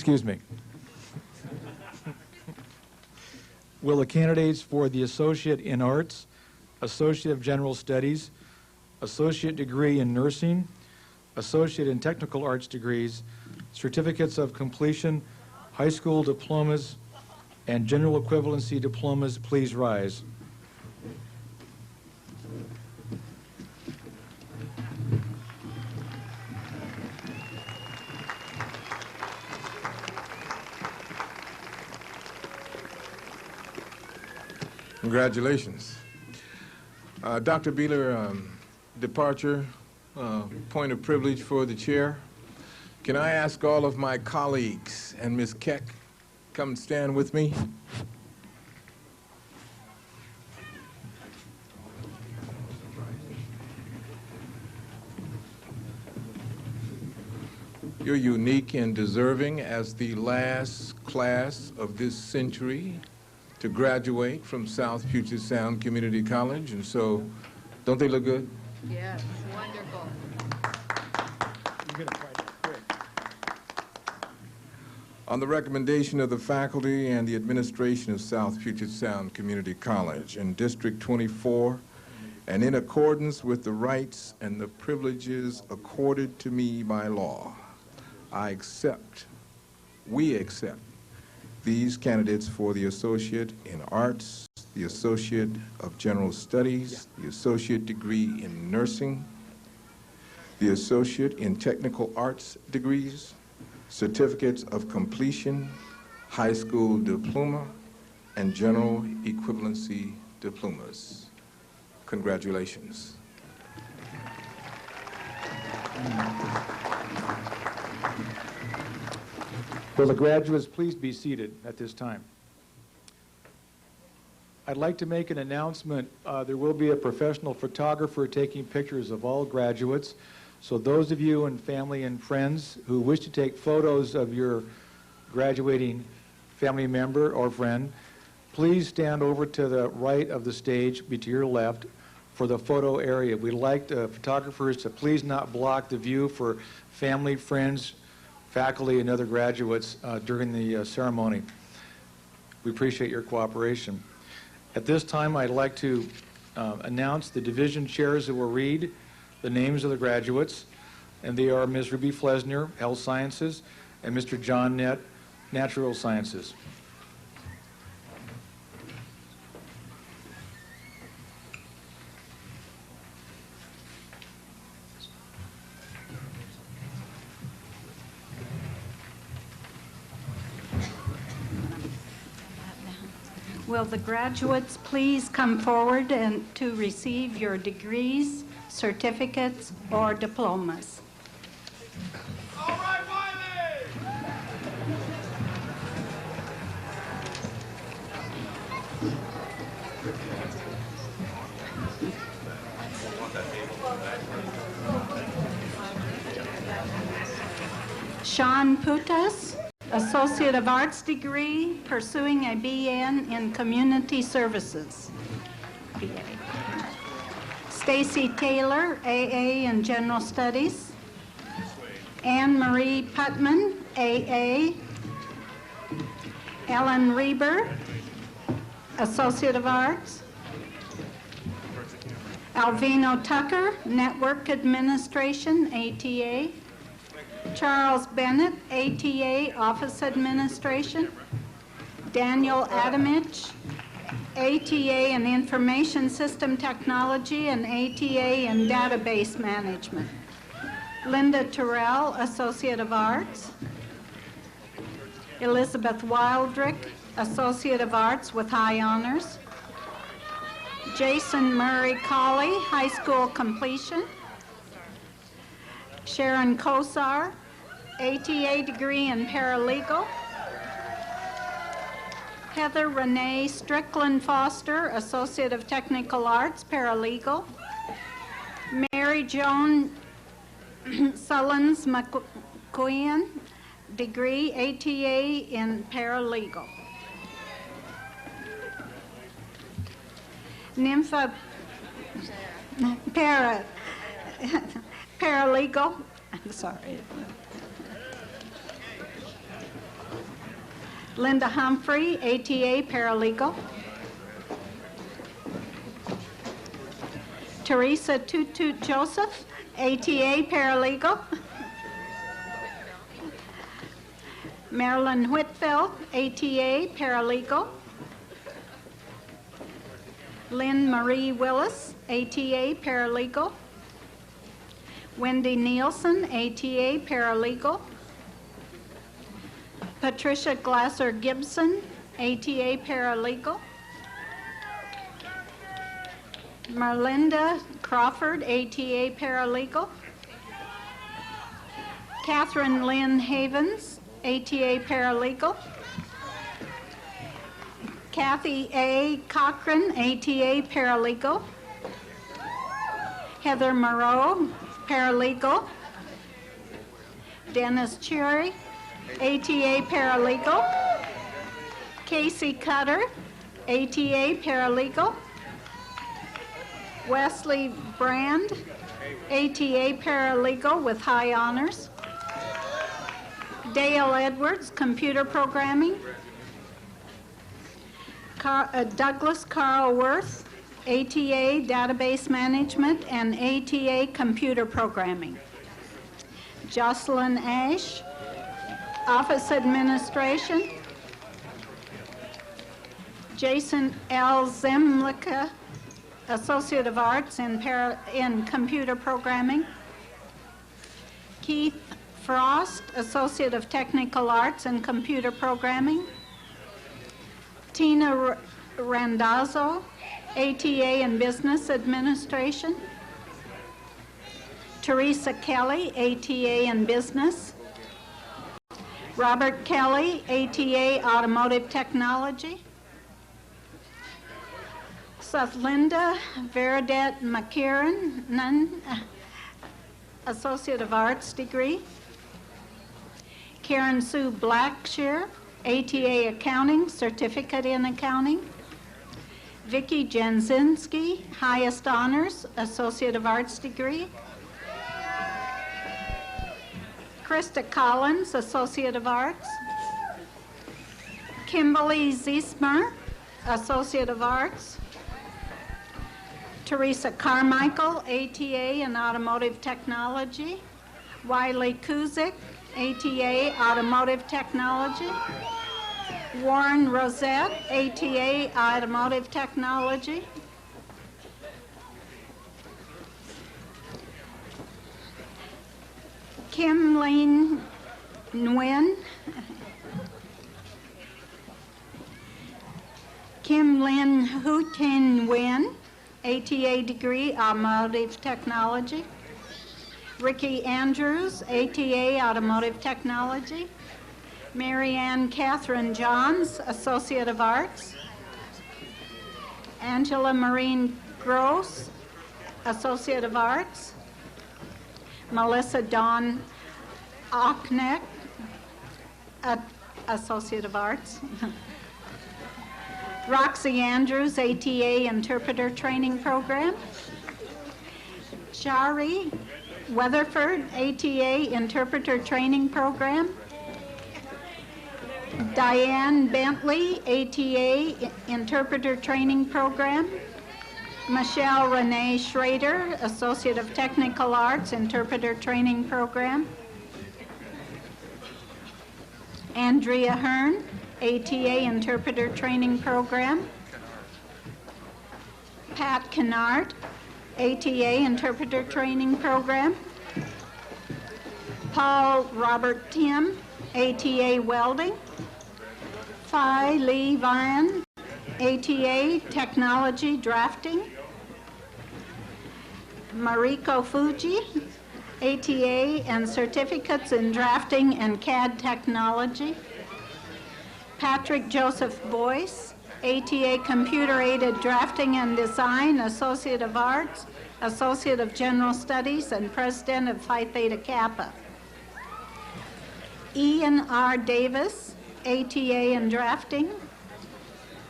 Excuse me. Will the candidates for the Associate in Arts, Associate of General Studies, Associate Degree in Nursing, Associate in Technical Arts degrees, Certificates of Completion, High School diplomas, and General Equivalency diplomas, please rise? Congratulations. Dr. Beeler, departure, point of privilege for the chair. Can I ask all of my colleagues and Ms. Keck come and stand with me? You're unique and deserving as the last class of this century to graduate from South Puget Sound Community College, and so, don't they look good? Yes, wonderful. On the recommendation of the faculty and the administration of South Puget Sound Community College in District 24, and in accordance with the rights and the privileges accorded to me by law, we accept these candidates for the Associate in Arts, the Associate of General Studies, the Associate Degree in Nursing, the Associate in Technical Arts degrees, Certificates of Completion, High School Diploma, and General Equivalency diplomas. Congratulations. Will the graduates please be seated at this time? I'd like to make an announcement. There will be a professional photographer taking pictures of all graduates. So those of you and family and friends who wish to take photos of your graduating family member or friend, please stand over to the right of the stage, be to your left, for the photo area. We'd like the photographers to please not block the view for family, friends, faculty, and other graduates during the ceremony. We appreciate your cooperation. At this time, I'd like to announce the division chairs that will read the names of the graduates, and they are Ms. Ruby Flesner, Health Sciences, and Mr. John Nett, Natural Sciences. Will the graduates please come forward and to receive your degrees, certificates, or diplomas? All right, Wiley! Sean Putas, Associate of Arts degree, pursuing a BN in Community Services. BA. Stacy Taylor, AA in General Studies. Anne Marie Putman, AA. Ellen Reber, Associate of Arts. Alvino Tucker, Network Administration, ATA. Charles Bennett, ATA, Office Administration. Daniel Adamich, ATA in Information System Technology and ATA in Database Management. Linda Terrell, Associate of Arts. Elizabeth Wildrick, Associate of Arts with high honors. Jason Murray Colley, high school completion. Sharon Kosar, ATA degree in paralegal. Heather Renee Strickland Foster, Associate of Technical Arts, paralegal. Mary Joan Sullins McQueen, degree ATA in paralegal. Nympha paralegal. I'm sorry. Linda Humphrey, ATA paralegal. Teresa Tutut Joseph, ATA paralegal. Marilyn Whitfield, ATA paralegal. Lynn Marie Willis, ATA paralegal. Wendy Nielsen, ATA paralegal. Patricia Glasser Gibson, ATA paralegal. Marlinda Crawford, ATA paralegal. Catherine Lynn Havens, ATA paralegal. Kathy A. Cochran, ATA paralegal. Heather Moreau, paralegal. Dennis Cherry, ATA paralegal. Casey Cutter, ATA paralegal. Wesley Brand, ATA paralegal with high honors. Dale Edwards, computer programming. Douglas Carl Worth, ATA database management and ATA computer programming. Jocelyn Ash, office administration. Jason L. Zemlicka, Associate of Arts in computer programming. Keith Frost, Associate of Technical Arts in computer programming. Tina Randazzo, ATA in business administration. Teresa Kelly, ATA in business. Robert Kelly, ATA automotive technology. Linda Veradette McKieran, Associate of Arts degree. Karen Sue Blackshear, ATA Accounting, Certificate in Accounting. Vicki Jenzinski, Highest Honors, Associate of Arts degree. Krista Collins, Associate of Arts. Kimberly Ziesmer, Associate of Arts. Teresa Carmichael, ATA in Automotive Technology. Wiley Kuzik, ATA Automotive Technology. Warren Rosette, ATA Automotive Technology. Kim Lynn Nguyen. Kim Lynn Hu Tin Nguyen, ATA degree, Automotive Technology. Ricky Andrews, ATA Automotive Technology. Marianne Catherine Johns, Associate of Arts. Angela Marine Gross, Associate of Arts. Melissa Dawn Ochneck, Associate of Arts. Roxy Andrews, ATA Interpreter Training Program. Shari Weatherford, ATA Interpreter Training Program. Diane Bentley, ATA Interpreter Training Program. Michelle Renee Schrader, Associate of Technical Arts, Interpreter Training Program. Andrea Hearn, ATA Interpreter Training Program. Pat Kennard, ATA Interpreter Training Program. Paul Robert Tim, ATA Welding. Phi Lee Vine, ATA Technology Drafting. Mariko Fuji, ATA and Certificates in Drafting and CAD Technology. Patrick Joseph Boyce, ATA Computer-Aided Drafting and Design, Associate of Arts, Associate of General Studies, and President of Phi Theta Kappa. Ian R. Davis, ATA in Drafting.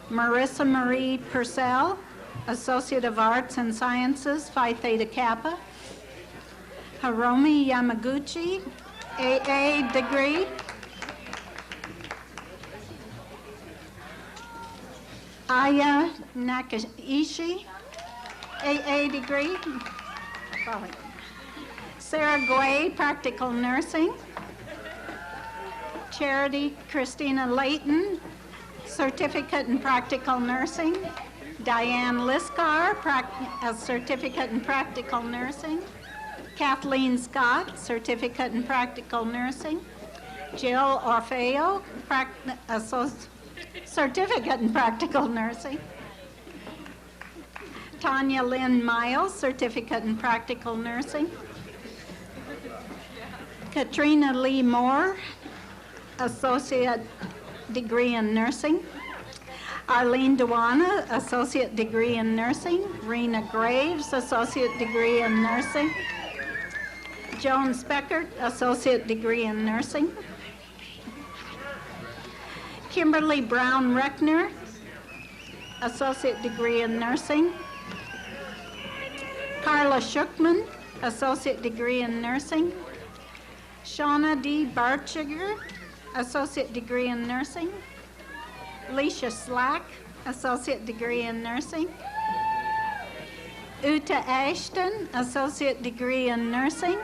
Marissa Marie Purcell, Associate of Arts and Sciences, Phi Theta Kappa. Hiromi Yamaguchi, AA degree. Aya Nakaishi, AA degree. Probably. Sarah Guay, practical nursing. Charity Christina Layton, certificate in practical nursing. Diane Liskar, a certificate in practical nursing. Kathleen Scott, certificate in practical nursing. Jill Orfeo, certificate in practical nursing. Tanya Lynn Miles, certificate in practical nursing. Katrina Lee Moore, associate degree in nursing. Arlene Dewana, associate degree in nursing. Rena Graves, associate degree in nursing. Joan Speckert, associate degree in nursing. Kimberly Brown Reckner, associate degree in nursing. Carla Schuckman, associate degree in nursing. Shauna D. Barchiger, associate degree in nursing. Alicia Slack, associate degree in nursing. Uta Ashton, associate degree in nursing.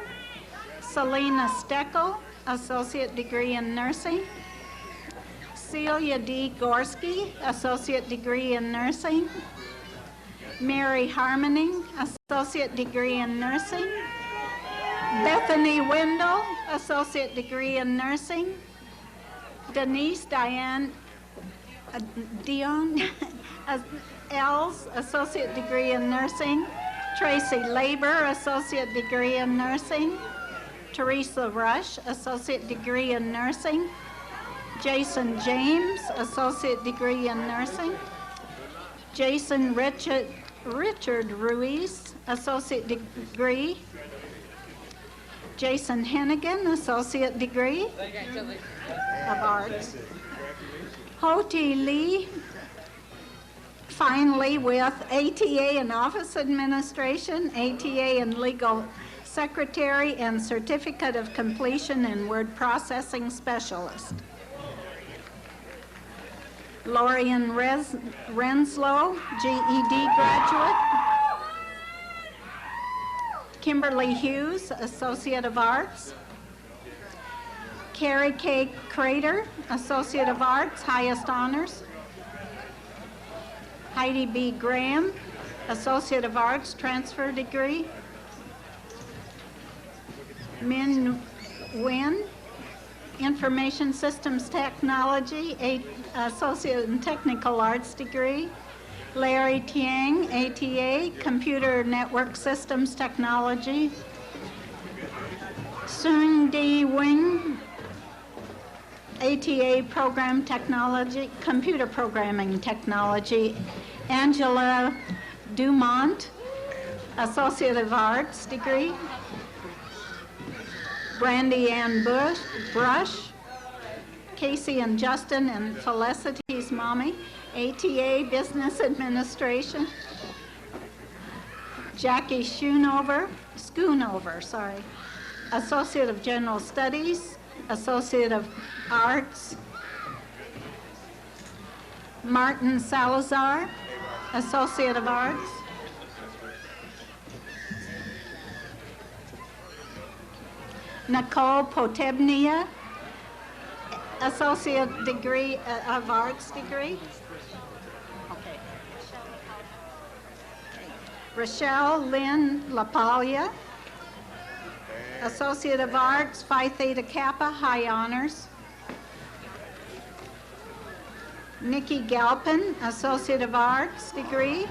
Selena Steckel, associate degree in nursing. Celia D. Gorski, associate degree in nursing. Mary Harmoning, associate degree in nursing. Bethany Wendell, associate degree in nursing. Denise Diane Dion Els, associate degree in nursing. Tracy Labor, associate degree in nursing. Teresa Rush, associate degree in nursing. Jason James, associate degree in nursing. Jason Richard Ruiz, associate degree. Jason Hennigan, associate degree of arts. Hoti Lee, finally with ATA in office administration, ATA in legal secretary, and certificate of completion in word processing specialist. Lorian Renslow, GED graduate. Kimberly Hughes, Associate of Arts. Carrie K. Crater, Associate of Arts, highest honors. Heidi B. Graham, Associate of Arts, transfer degree. Min Nguyen, Information Systems Technology, Associate in Technical Arts degree. Larry Tiang, ATA, Computer Network Systems Technology. Sung Di Wing, ATA Program Technology, Computer Programming Technology. Angela Dumont, Associate of Arts degree. Brandy Ann Brush, Casey and Justin and Felicity's mommy, ATA Business Administration. Jackie Schoonover, Associate of General Studies, Associate of Arts. Martin Salazar, Associate of Arts. Nicole Potebnia, Associate degree of Arts degree. Okay. Rochelle Lynn LaPaglia, Associate of Arts, Phi Theta Kappa, high honors. Nikki Galpin, Associate of Arts degree.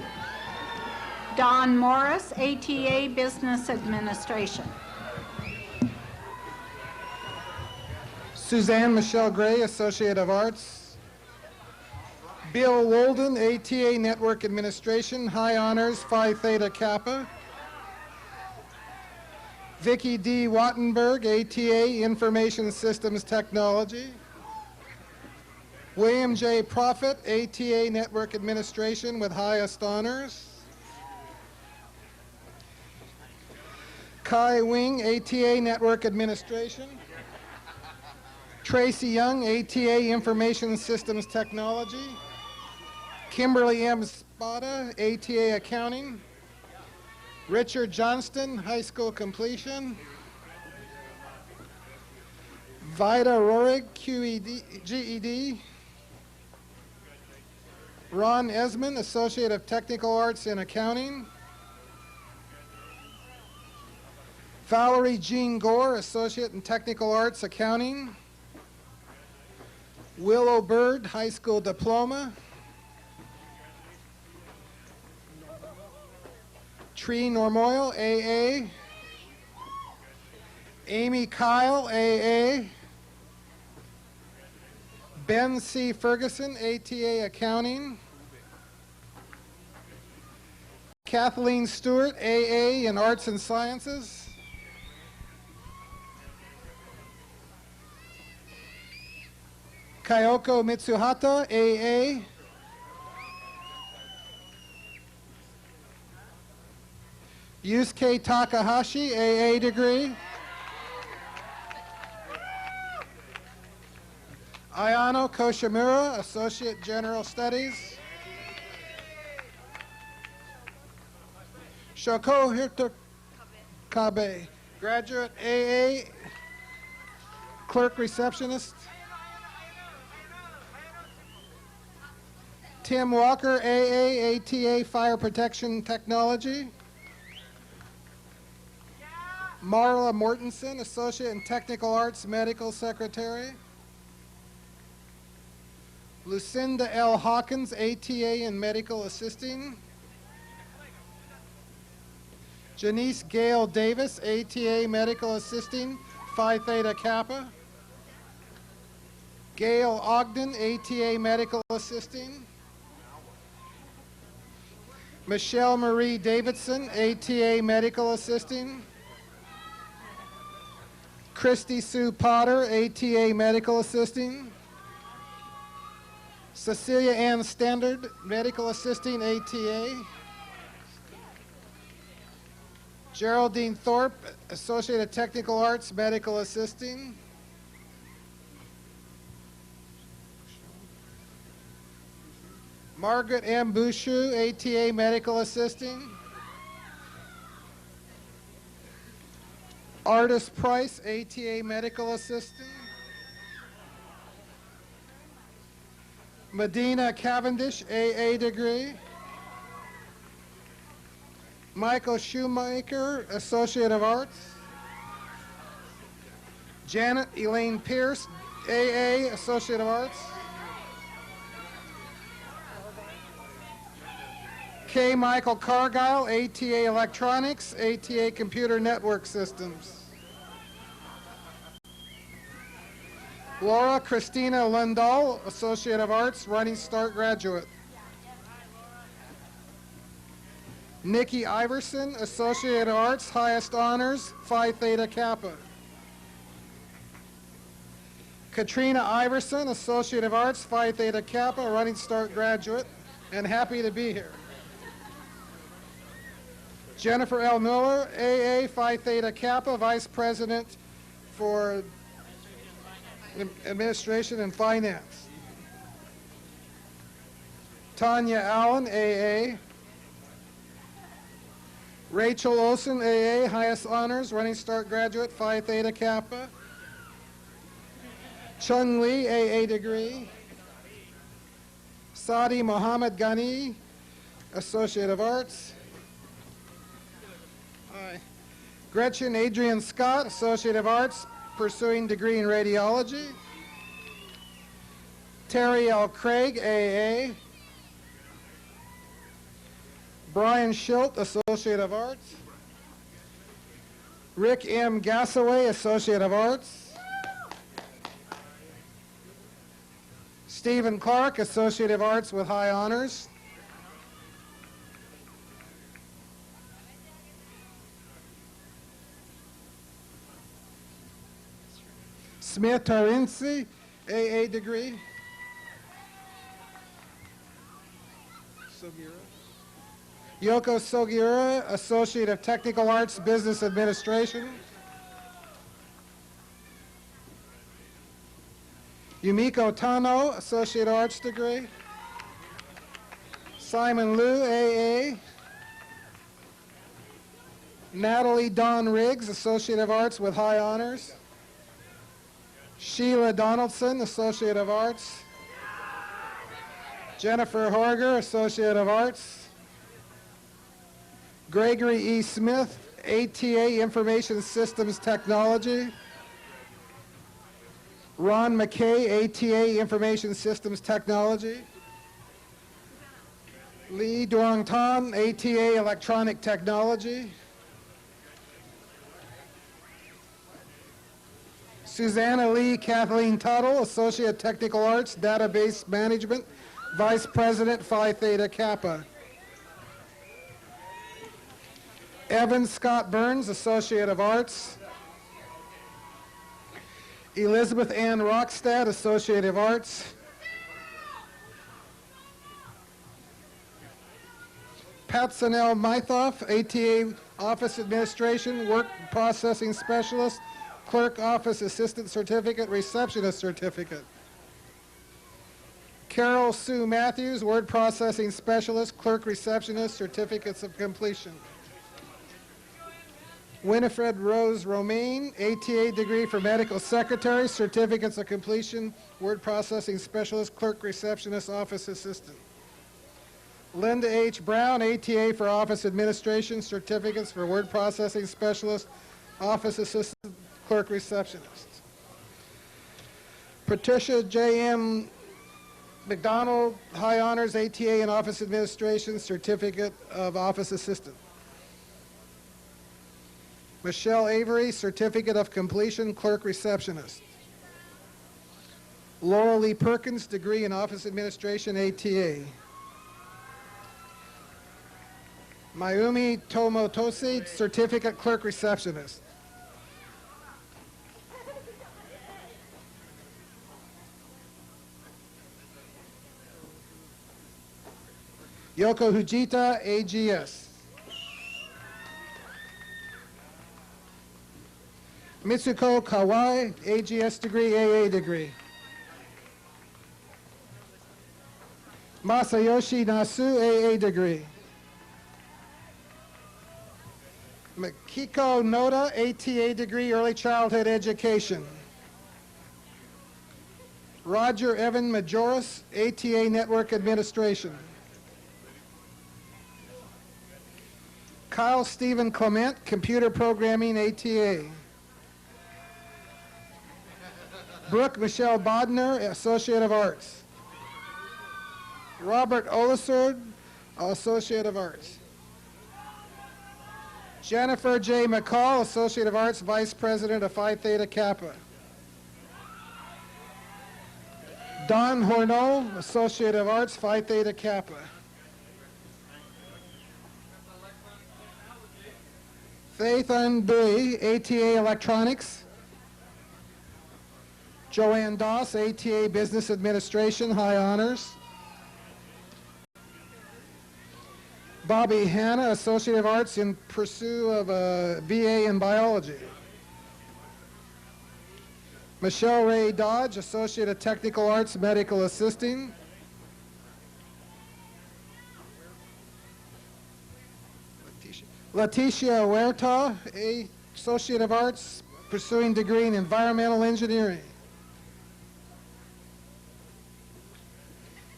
Don Morris, ATA Business Administration. Suzanne Michelle Gray, Associate of Arts. Bill Wolden, ATA Network Administration, high honors, Phi Theta Kappa. Vicki D. Wattenberg, ATA Information Systems Technology. William J. Profit, ATA Network Administration with highest honors. Kai Wing, ATA Network Administration. Tracy Young, ATA Information Systems Technology. Kimberly M. Spada, ATA Accounting. Richard Johnston, high school completion. Vida Rorig, GED. Ron Esmond, Associate of Technical Arts in Accounting. Valerie Jean Gore, Associate in Technical Arts Accounting. Willow Bird, high school diploma. Tree Normoyle, AA. Amy Kyle, AA. Ben C. Ferguson, ATA Accounting. Kathleen Stewart, AA in Arts and Sciences. Kyoko Mitsuhata, AA. Yusuke Takahashi, AA degree. Ayano Koshimura, Associate General Studies. Shoko Hirakabe, Graduate AA, Clerk Receptionist. Tim Walker, AA, ATA Fire Protection Technology. Marla Mortensen, Associate in Technical Arts Medical Secretary. Lucinda L. Hawkins, ATA in Medical Assisting. Janice Gail Davis, ATA Medical Assisting, Phi Theta Kappa. Gail Ogden, ATA Medical Assisting. Michelle Marie Davidson, ATA Medical Assisting. Christy Sue Potter, ATA Medical Assisting. Cecilia Ann Standard, Medical Assisting, ATA. Geraldine Thorpe, Associate of Technical Arts, Medical Assisting. Margaret M. Bouchou, ATA Medical Assisting. Artist Price, ATA Medical Assisting. Medina Cavendish, AA degree. Michael Shoemaker, Associate of Arts. Janet Elaine Pierce, AA, Associate of Arts. K. Michael Cargile, ATA Electronics, ATA Computer Network Systems. Laura Christina Lundahl, Associate of Arts, Running Start graduate. Nikki Iverson, Associate of Arts, Highest Honors, Phi Theta Kappa. Katrina Iverson, Associate of Arts, Phi Theta Kappa, Running Start graduate, and happy to be here. Jennifer L. Miller, AA, Phi Theta Kappa, Vice President for Administration and Finance. Tanya Allen, AA. Rachel Olson, AA, Highest Honors, Running Start graduate, Phi Theta Kappa. Chung Lee, AA degree. Sadi Mohammed Ghani, Associate of Arts. Gretchen Adrian Scott, Associate of Arts, pursuing degree in radiology. Terry L. Craig, AA. Brian Schilt, Associate of Arts. Rick M. Gassaway, Associate of Arts. Stephen Clark, Associate of Arts with High Honors. Smith Tarinsi, AA degree. Yoko Sogiura, Associate of Technical Arts, Business Administration. Yumiko Tano, Associate Arts degree. Simon Liu, AA. Natalie Dawn Riggs, Associate of Arts with high honors. Sheila Donaldson, Associate of Arts. Jennifer Horger, Associate of Arts. Gregory E. Smith, ATA Information Systems Technology. Ron McKay, ATA Information Systems Technology. Lee Duong Tan, ATA Electronic Technology. Susanna Lee Kathleen Tuttle, Associate Technical Arts, Database Management, Vice President, Phi Theta Kappa. Evan Scott Burns, Associate of Arts. Elizabeth Ann Rockstad, Associate of Arts. Patsanel Mythoff, ATA Office Administration, Work Processing Specialist, Clerk Office Assistant Certificate, Receptionist Certificate. Carol Sue Matthews, Word Processing Specialist, Clerk Receptionist, Certificates of Completion. Winifred Rose Romaine, ATA degree for Medical Secretary, Certificates of Completion, Word Processing Specialist, Clerk Receptionist, Office Assistant. Linda H. Brown, ATA for Office Administration, Certificates for Word Processing Specialist, Office Assistant, Clerk Receptionist. Patricia J.M. McDonald, High Honors, ATA in Office Administration, Certificate of Office Assistant. Michelle Avery, Certificate of Completion, Clerk Receptionist. Laura Lee Perkins, degree in Office Administration, ATA. Mayumi Tomotosi, Certificate Clerk Receptionist. Yoko Hujita, AGS. Mitsuko Kawai, AGS degree, AA degree. Masayoshi Nasu, AA degree. Makiko Noda, ATA degree, Early Childhood Education. Roger Evan Majoris, ATA Network Administration. Kyle Stephen Clement, Computer Programming, ATA. Brooke Michelle Bodner, Associate of Arts. Robert Olisard, Associate of Arts. Jennifer J. McCall, Associate of Arts, Vice President of Phi Theta Kappa. Don Horneau, Associate of Arts, Phi Theta Kappa. Faith Unbury, ATA Electronics. Joanne Doss, ATA Business Administration, High Honors. Bobby Hanna, Associate of Arts in pursuit of a BA in Biology. Michelle Ray Dodge, Associate of Technical Arts, Medical Assisting. Leticia Huerta, Associate of Arts, pursuing degree in Environmental Engineering.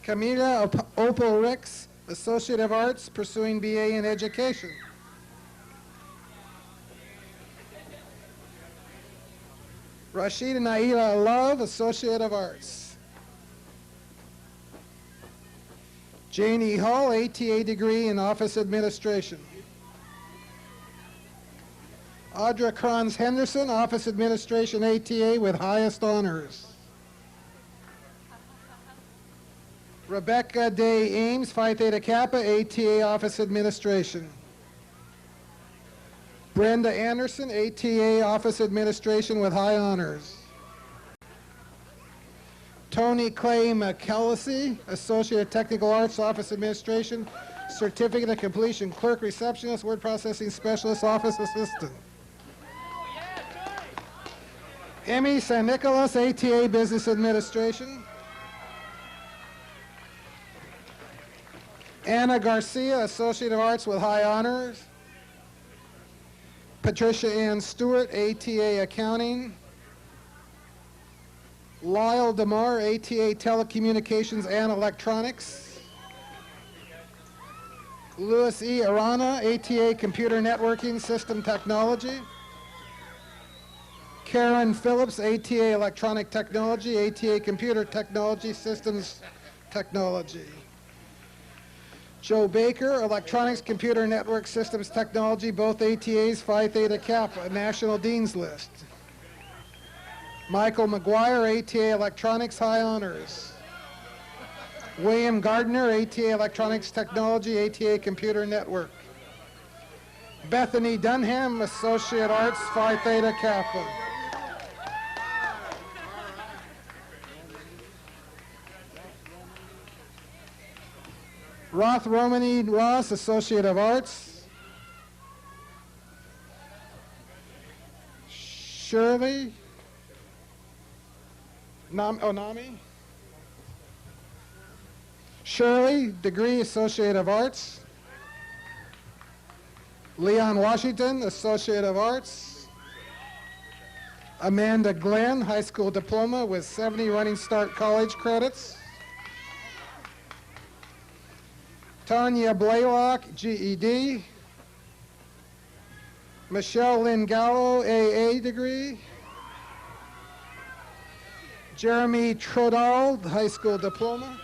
Camila Opal Ricks, Associate of Arts, pursuing BA in Education. Rashida Naila Love, Associate of Arts. Janie Hall, ATA degree in Office Administration. Audra Kranz Henderson, Office Administration, ATA with highest honors. Rebecca Day Ames, Phi Theta Kappa, ATA Office Administration. Brenda Anderson, ATA Office Administration with high honors. Tony Clay McKellisey, Associate of Technical Arts, Office Administration, Certificate of Completion, Clerk Receptionist, Word Processing Specialist, Office Assistant. Emmy San Nicolas, ATA Business Administration. Anna Garcia, Associate of Arts with high honors. Patricia Ann Stewart, ATA Accounting. Lyle DeMar, ATA Telecommunications and Electronics. Louis E. Arana, ATA Computer Networking System Technology. Karen Phillips, ATA Electronic Technology, ATA Computer Technology Systems Technology. Joe Baker, Electronics Computer Network Systems Technology, both ATAs, Phi Theta Kappa, National Dean's List. Michael McGuire, ATA Electronics, high honors. William Gardner, ATA Electronics Technology, ATA Computer Network. Bethany Dunham, Associate Arts, Phi Theta Kappa. Roth Romany Ross, Associate of Arts. Shirley Onami. Shirley, degree, Associate of Arts. Leon Washington, Associate of Arts. Amanda Glenn, high school diploma with 70 Running Start college credits. Tanya Blaylock, GED. Michelle Lynn Gallo, AA degree. Jeremy Trodal, high school diploma.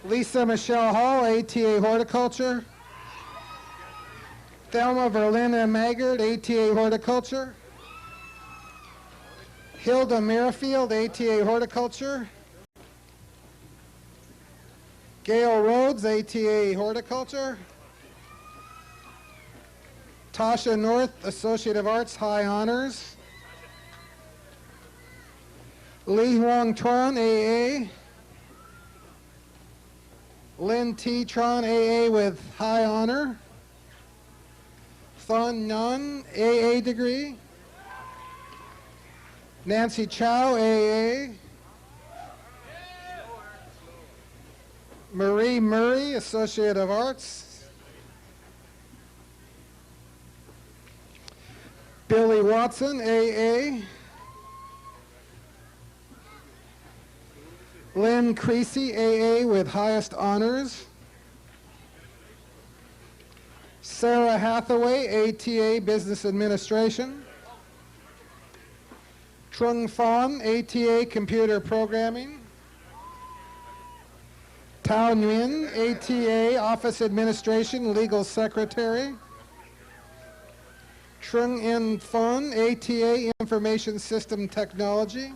Lisa Michelle Hall, ATA Horticulture. Thelma Verlina Maggard, ATA Horticulture. Hilda Merrifield, ATA Horticulture. Gail Rhodes, ATA Horticulture. Tasha North, Associate of Arts, high honors. Lee Huang Tron, AA. Lynn T. Tron, AA with high honor. Thun Nun, AA degree. Nancy Chow, AA. Marie Murray, Associate of Arts. Billy Watson, AA. Lynn Creasy, AA with highest honors. Sarah Hathaway, ATA Business Administration. Trung Pham, ATA Computer Programming. Tao Nguyen, ATA Office Administration, Legal Secretary. Trung In Phon, ATA Information System Technology.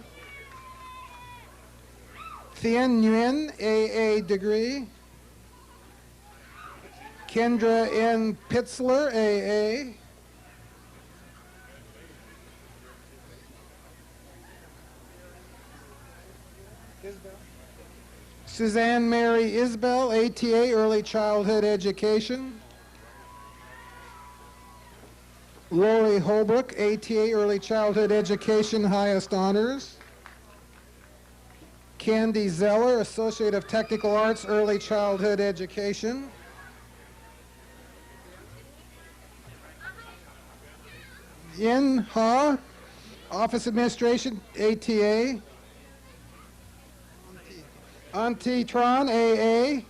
Thien Nguyen, AA degree. Kendra N. Pitzler, AA. Suzanne Mary Isbell, ATA Early Childhood Education. Lori Holbrook, ATA Early Childhood Education, highest honors. Candy Zeller, Associate of Technical Arts, Early Childhood Education. Yin Ha, Office Administration, ATA. Auntie Tron, AA.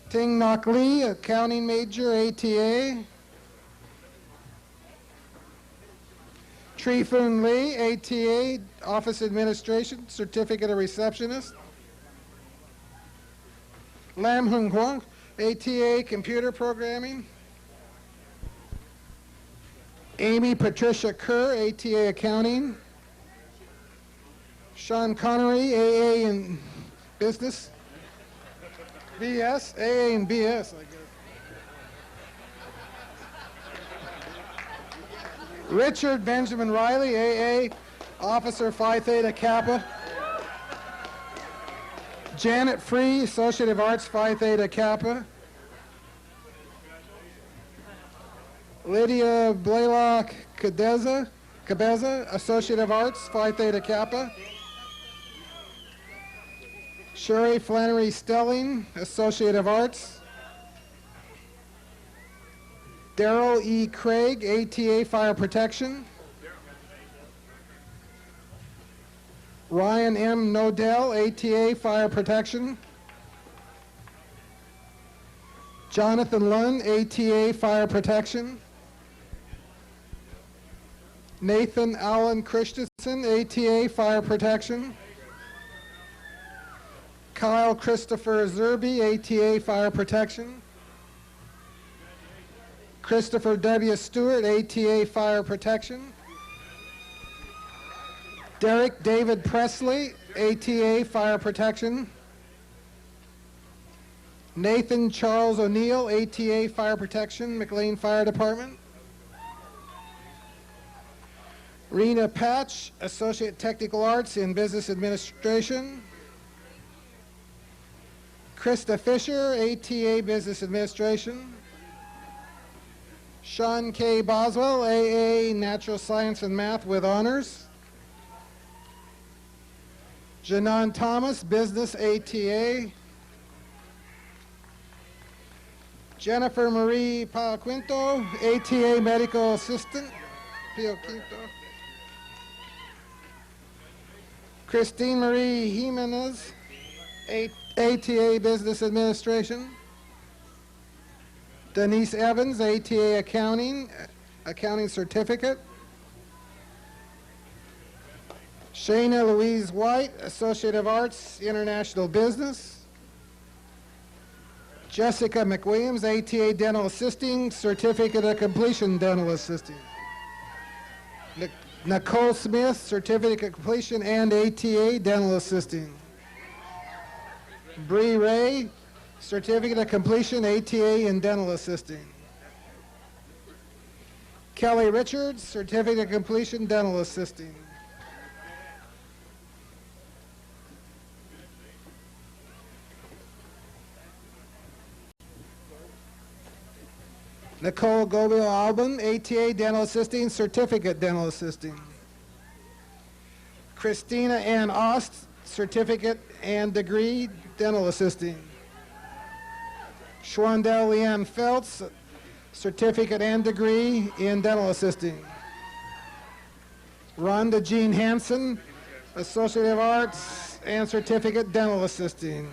Ting Nok Lee, Accounting Major, ATA. Tri Foon Lee, ATA, Office Administration, Certificate of Receptionist. Lam Hung Kwong, ATA, Computer Programming. Amy Patricia Kerr, ATA Accounting. Sean Connery, AA in Business. BS, AA and BS, I guess. Richard Benjamin Riley, AA, Officer Phi Theta Kappa. Janet Free, Associate of Arts, Phi Theta Kappa. Lydia Blaylock Cabeza, Associate of Arts, Phi Theta Kappa. Sherry Flannery Stelling, Associate of Arts. Daryl E. Craig, ATA Fire Protection. Ryan M. Nodell, ATA Fire Protection. Jonathan Lund, ATA Fire Protection. Nathan Allen Christensen, ATA Fire Protection. Kyle Christopher Zerby, ATA Fire Protection. Christopher W. Stewart, ATA Fire Protection. Derek David Presley, ATA Fire Protection. Nathan Charles O'Neill, ATA Fire Protection, McLean Fire Department. Rena Patch, Associate Technical Arts in Business Administration. Krista Fisher, ATA Business Administration. Sean K. Boswell, AA Natural Science and Math with Honors. Janan Thomas, Business ATA. Jennifer Marie Pio Quinto, ATA Medical Assistant. Pio Quinto. Christine Marie Jimenez, ATA Business Administration. Denise Evans, ATA Accounting, Accounting Certificate. Shayna Louise White, Associate of Arts, International Business. Jessica McWilliams, ATA Dental Assisting, Certificate of Completion Dental Assisting. Nicole Smith, Certificate of Completion and ATA Dental Assisting. Bree Ray, Certificate of Completion, ATA in Dental Assisting. Kelly Richards, Certificate of Completion, Dental Assisting. Nicole Gobel Alban, ATA Dental Assisting, Certificate Dental Assisting. Christina Ann Ost, Certificate and Degree Dental Assisting. Schwandell Leanne Feltz, Certificate and Degree in Dental Assisting. Rhonda Jean Hansen, Associate of Arts and Certificate Dental Assisting.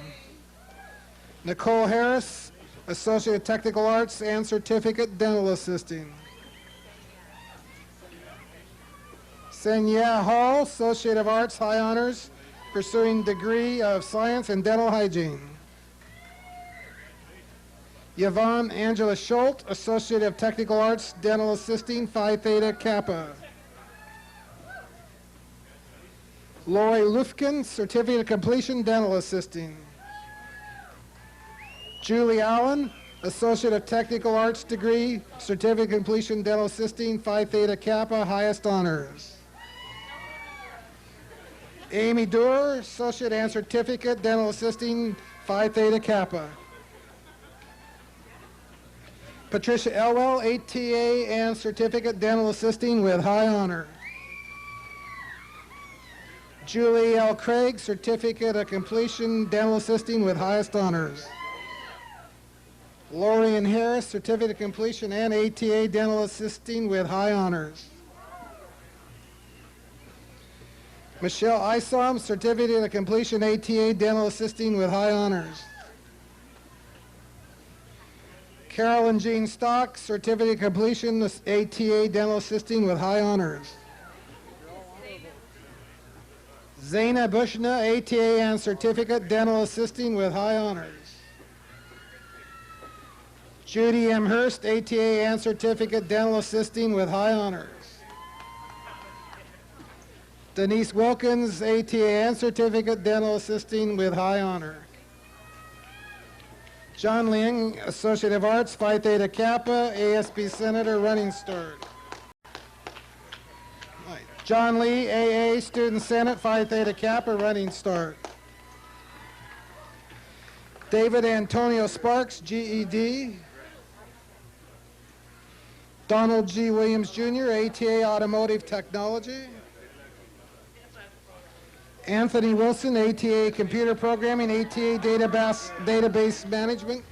Nicole Harris, Associate of Technical Arts and Certificate Dental Assisting. Senya Hall, Associate of Arts, High Honors, pursuing Degree of Science in Dental Hygiene. Yvonne Angela Schultz, Associate of Technical Arts, Dental Assisting, Phi Theta Kappa. Lori Lufkin, Certificate of Completion, Dental Assisting. Julie Allen, Associate of Technical Arts Degree, Certificate of Completion, Dental Assisting, Phi Theta Kappa, Highest Honors. Amy Doerr, Associate and Certificate, Dental Assisting, Phi Theta Kappa. Patricia Elwell, ATA and Certificate, Dental Assisting with High Honor. Julie L. Craig, Certificate of Completion, Dental Assisting with Highest Honors. Lorian Harris, Certificate of Completion and ATA Dental Assisting with High Honors. Michelle Isom, Certificate of Completion, ATA Dental Assisting with High Honors. Carolyn Jean Stock, Certificate of Completion, ATA Dental Assisting with High Honors. Zaina Bushna, ATA and Certificate, Dental Assisting with High Honors. Judy M. Hurst, ATA and Certificate, Dental Assisting with High Honors. Denise Wilkins, ATA and Certificate, Dental Assisting with High Honor. John Ling, Associate of Arts, Phi Theta Kappa, ASB Senator, Running Start. John Lee, AA, Student Senate, Phi Theta Kappa, Running Start. David Antonio Sparks, GED. Donald G. Williams, Jr., ATA Automotive Technology. Anthony Wilson, ATA Computer Programming, ATA Database Management,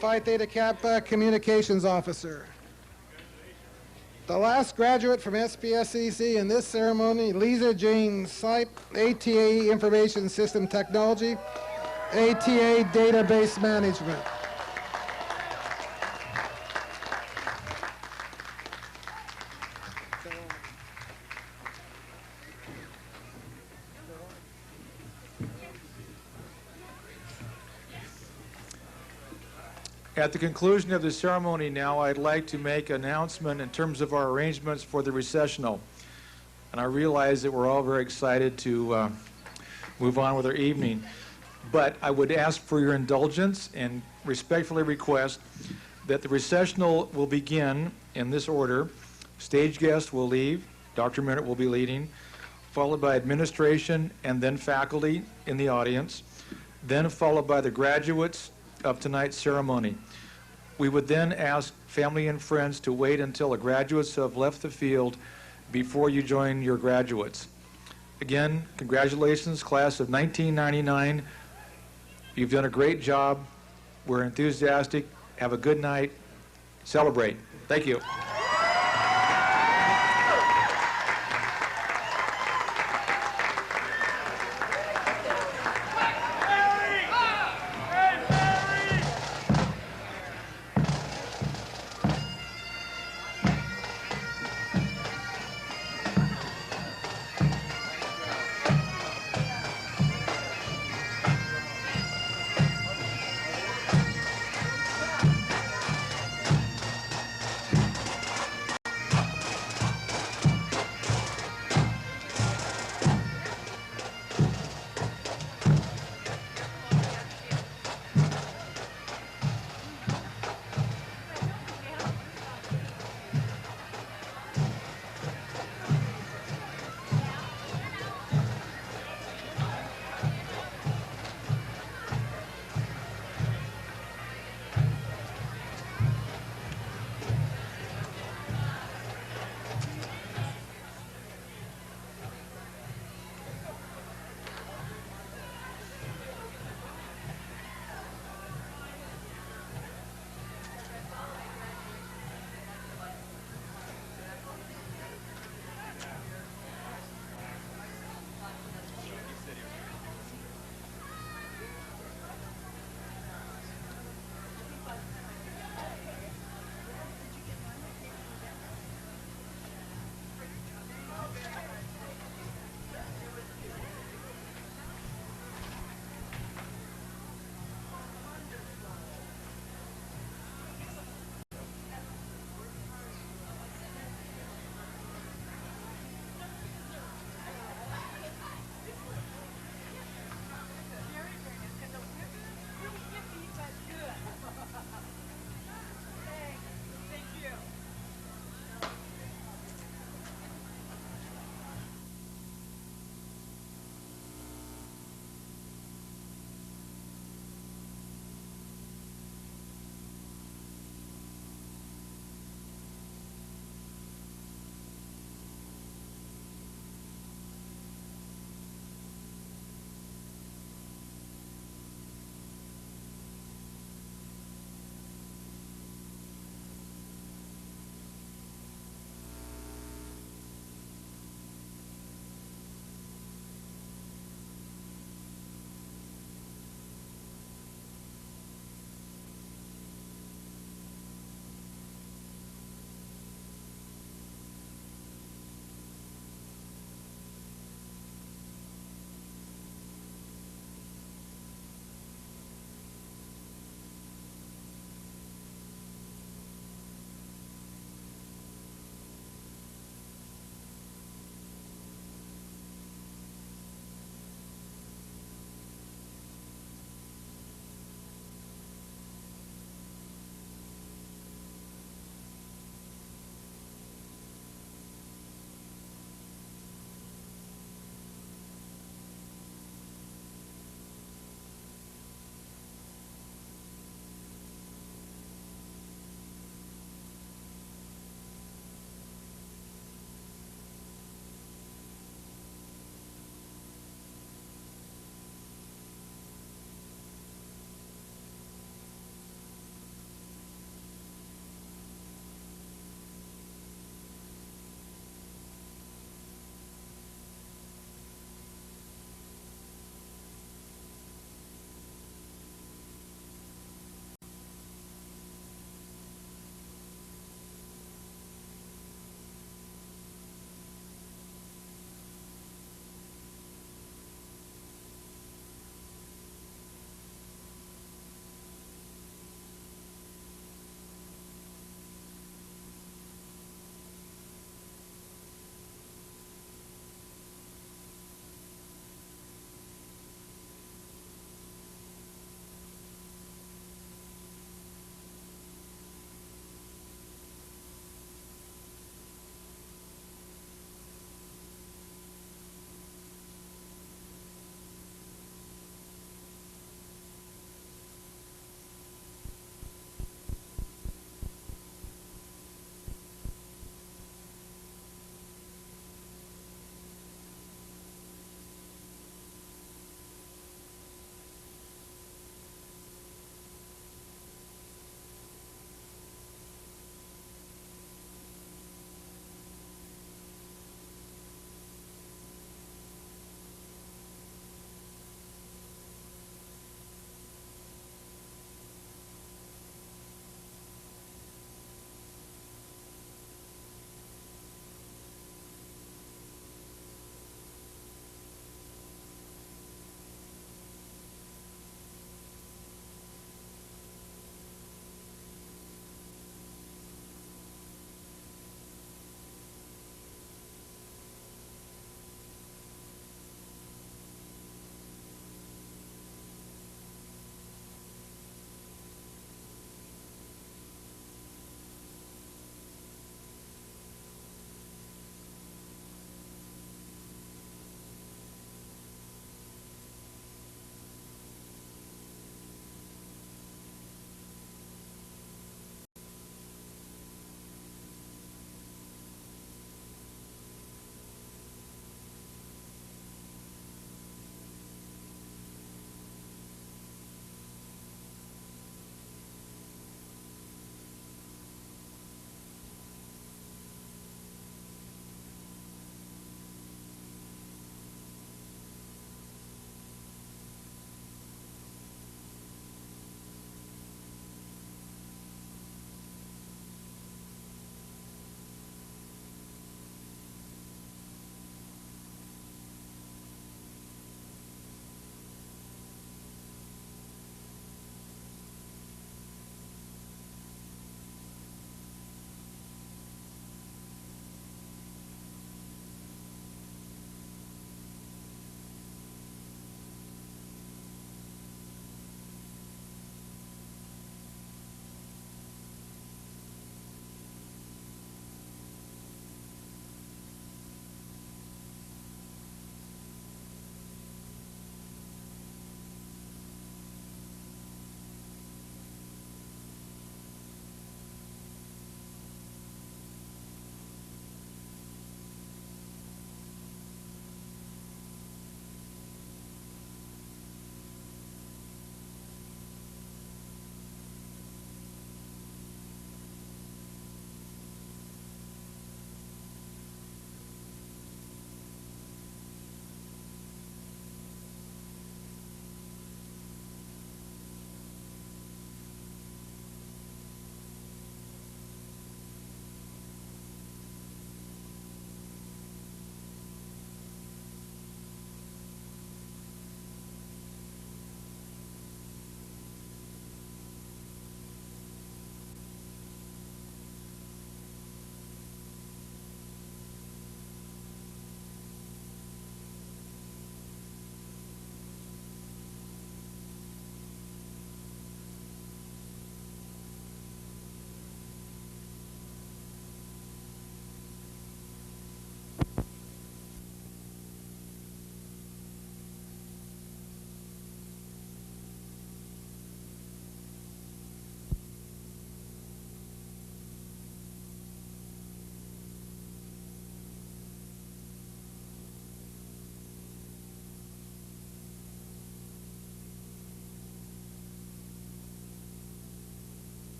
Phi Theta Kappa Communications Officer. The last graduate from SPSCC in this ceremony, Lisa Jane Sipe, ATA Information System Technology, ATA Database Management. At the conclusion of the ceremony now, I'd like to make an announcement in terms of our arrangements for the recessional. And I realize that we're all very excited to move on with our evening. But I would ask for your indulgence and respectfully request that the recessional will begin in this order. Stage guests will leave, Dr. Minert will be leading, followed by administration and then faculty in the audience, then followed by the graduates of tonight's ceremony. We would then ask family and friends to wait until the graduates have left the field before you join your graduates. Again, congratulations, class of 1999. You've done a great job. We're enthusiastic. Have a good night. Celebrate. Thank you.